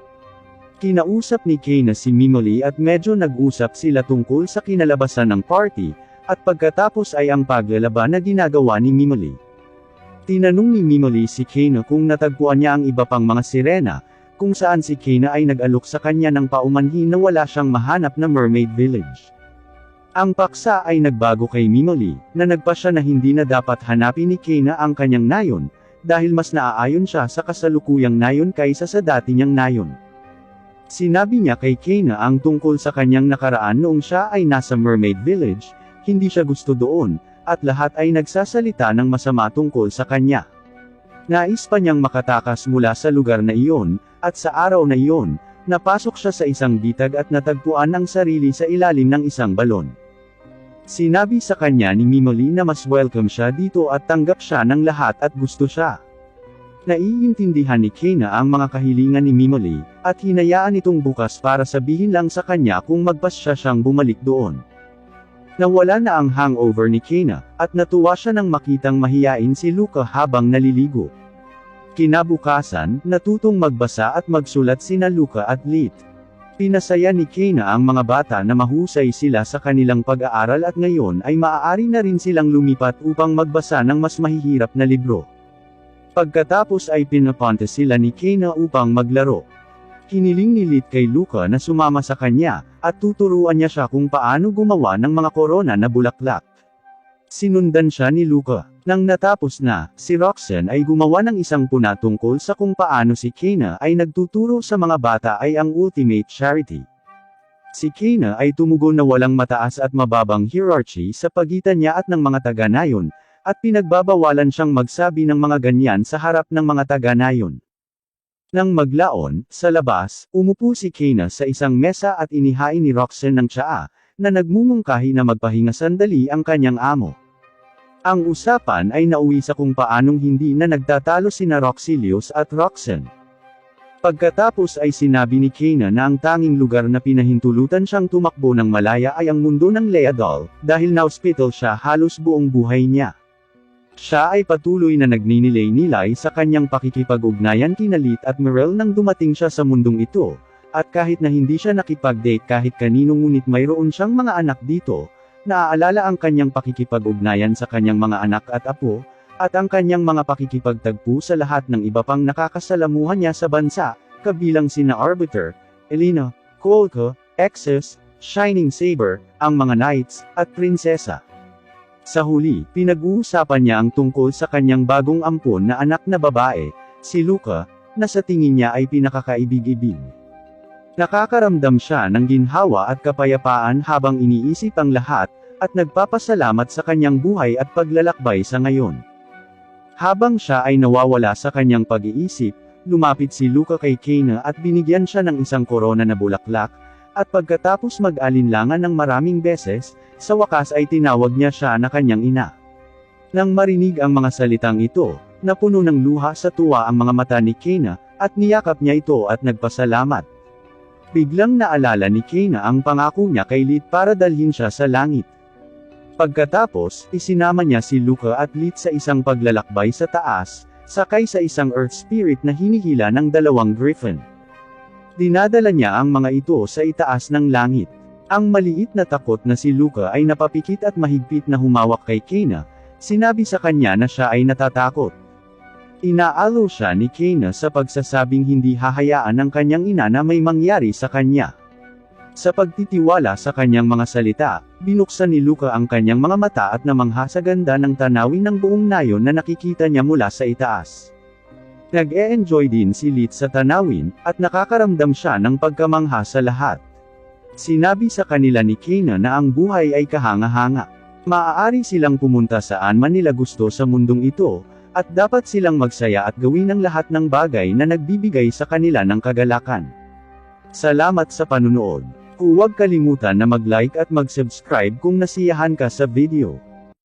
Kinausap ni Kane si Mimoli at medyo nag-usap sila tungkol sa kinalabasan ng party, at pagkatapos ay ang paglalaba na ginagawa ni Mimoli. Tinanong ni Mimoli si Kane kung natagpuan niya ang iba pang mga sirena, kung saan si Kane ay nag-alok sa kanya ng paumanhin na wala siyang mahanap na mermaid village. Ang paksa ay nagbago kay Mimoli, na nagpasya na hindi na dapat hanapin ni Kane ang kanyang nayon, dahil mas naaayon siya sa kasalukuyang nayon kaysa sa dati niyang nayon. Sinabi niya kay Kane ang tungkol sa kanyang nakaraan noong siya ay nasa mermaid village, hindi siya gusto doon, at lahat ay nagsasalita ng masama tungkol sa kanya. Nais pa niyang makatakas mula sa lugar na iyon, at sa araw na iyon, napasok siya sa isang bitag at natagpuan ang sarili sa ilalim ng isang balon. Sinabi sa kanya ni Mimoli na mas welcome siya dito at tanggap siya ng lahat at gusto siya. Naiintindihan ni Kane ang mga kahilingan ni Mimoli, at hinayaan itong bukas para sabihin lang sa kanya kung magpasya siyang bumalik doon. Nawala na ang hangover ni Kane, at natuwa siya nang makitang mahiyain si Luka habang naliligo. Kinabukasan, natutong magbasa at magsulat sina Luka at Lit. Pinasaya ni Kane ang mga bata na mahusay sila sa kanilang pag-aaral at ngayon ay maaari na rin silang lumipat upang magbasa ng mas mahihirap na libro. Pagkatapos ay pinapunta sila ni Kane upang maglaro. Hiniling ni Lit kay Luka na sumama sa kanya, at tuturuan niya siya kung paano gumawa ng mga korona na bulaklak. Sinundan siya ni Luka. Nang natapos na, si Roxanne ay gumawa ng isang puna tungkol sa kung paano si Kane ay nagtuturo sa mga bata ay ang ultimate charity. Si Kane ay tumugon na walang mataas at mababang hierarchy sa pagitan niya at ng mga taga-nayon, at pinagbabawalan siyang magsabi ng mga ganyan sa harap ng mga taga-nayon. Nang maglaon, sa labas, umupo si Kane sa isang mesa at inihain ni Roxanne ng tsaa, na nagmumungkahi na magpahinga sandali ang kanyang amo. Ang usapan ay nauwi sa kung paanong hindi na nagtatalo sina Roxilius at Roxanne. Pagkatapos ay sinabi ni Kane na ang tanging lugar na pinahintulutan siyang tumakbo ng malaya ay ang mundo ng Leadol, dahil na-hospital siya halos buong buhay niya. Siya ay patuloy na nagninilay-nilay sa kanyang pakikipag-ugnayan kina Lit at Mirel nang dumating siya sa mundong ito, at kahit na hindi siya nakipag-date kahit kanino ngunit mayroon siyang mga anak dito, naaalala ang kanyang pakikipag-ugnayan sa kanyang mga anak at apo, at ang kanyang mga pakikipagtagpo sa lahat ng iba pang nakakasalamuhan niya sa bansa, kabilang sina Arbiter, Elena, Kolka, Exus, Shining Saber, ang mga knights, at prinsesa. Sa huli, pinag-uusapan niya ang tungkol sa kanyang bagong ampon na anak na babae, si Luka, na sa tingin niya ay pinakakaibig-ibig. Nakakaramdam siya ng ginhawa at kapayapaan habang iniisip ang lahat, at nagpapasalamat sa kanyang buhay at paglalakbay sa ngayon. Habang siya ay nawawala sa kanyang pag-iisip, lumapit si Luka kay Kane at binigyan siya ng isang korona na bulaklak, at pagkatapos mag-alinlangan ng maraming beses, sa wakas ay tinawag niya siya na kanyang ina. Nang marinig ang mga salitang ito, napuno ng luha sa tuwa ang mga mata ni Kane, at niyakap niya ito at nagpasalamat. Biglang naalala ni Kane ang pangako niya kay Lit para dalhin siya sa langit. Pagkatapos, isinama niya si Luka at Lit sa isang paglalakbay sa taas, sakay sa isang Earth Spirit na hinihila ng 2 griffin. Dinadala niya ang mga ito sa itaas ng langit. Ang maliit na takot na si Luka ay napapikit at mahigpit na humawak kay Kane, sinabi sa kanya na siya ay natatakot. Inaalo siya ni Kane sa pagsasabing hindi hahayaan ng kanyang ina na may mangyari sa kanya. Sa pagtitiwala sa kanyang mga salita, binuksan ni Luka ang kanyang mga mata at namangha sa ganda ng tanawin ng buong nayon na nakikita niya mula sa itaas. Nag-e-enjoy din si Lit sa tanawin, at nakakaramdam siya ng pagkamangha sa lahat. Sinabi sa kanila ni Kayna na ang buhay ay kahanga-hanga. Maaari silang pumunta saan man nila gusto sa mundong ito, at dapat silang magsaya at gawin ang lahat ng bagay na nagbibigay sa kanila ng kagalakan. Salamat sa panunood. Huwag kalimutan na mag-like at mag-subscribe kung nasiyahan ka sa video.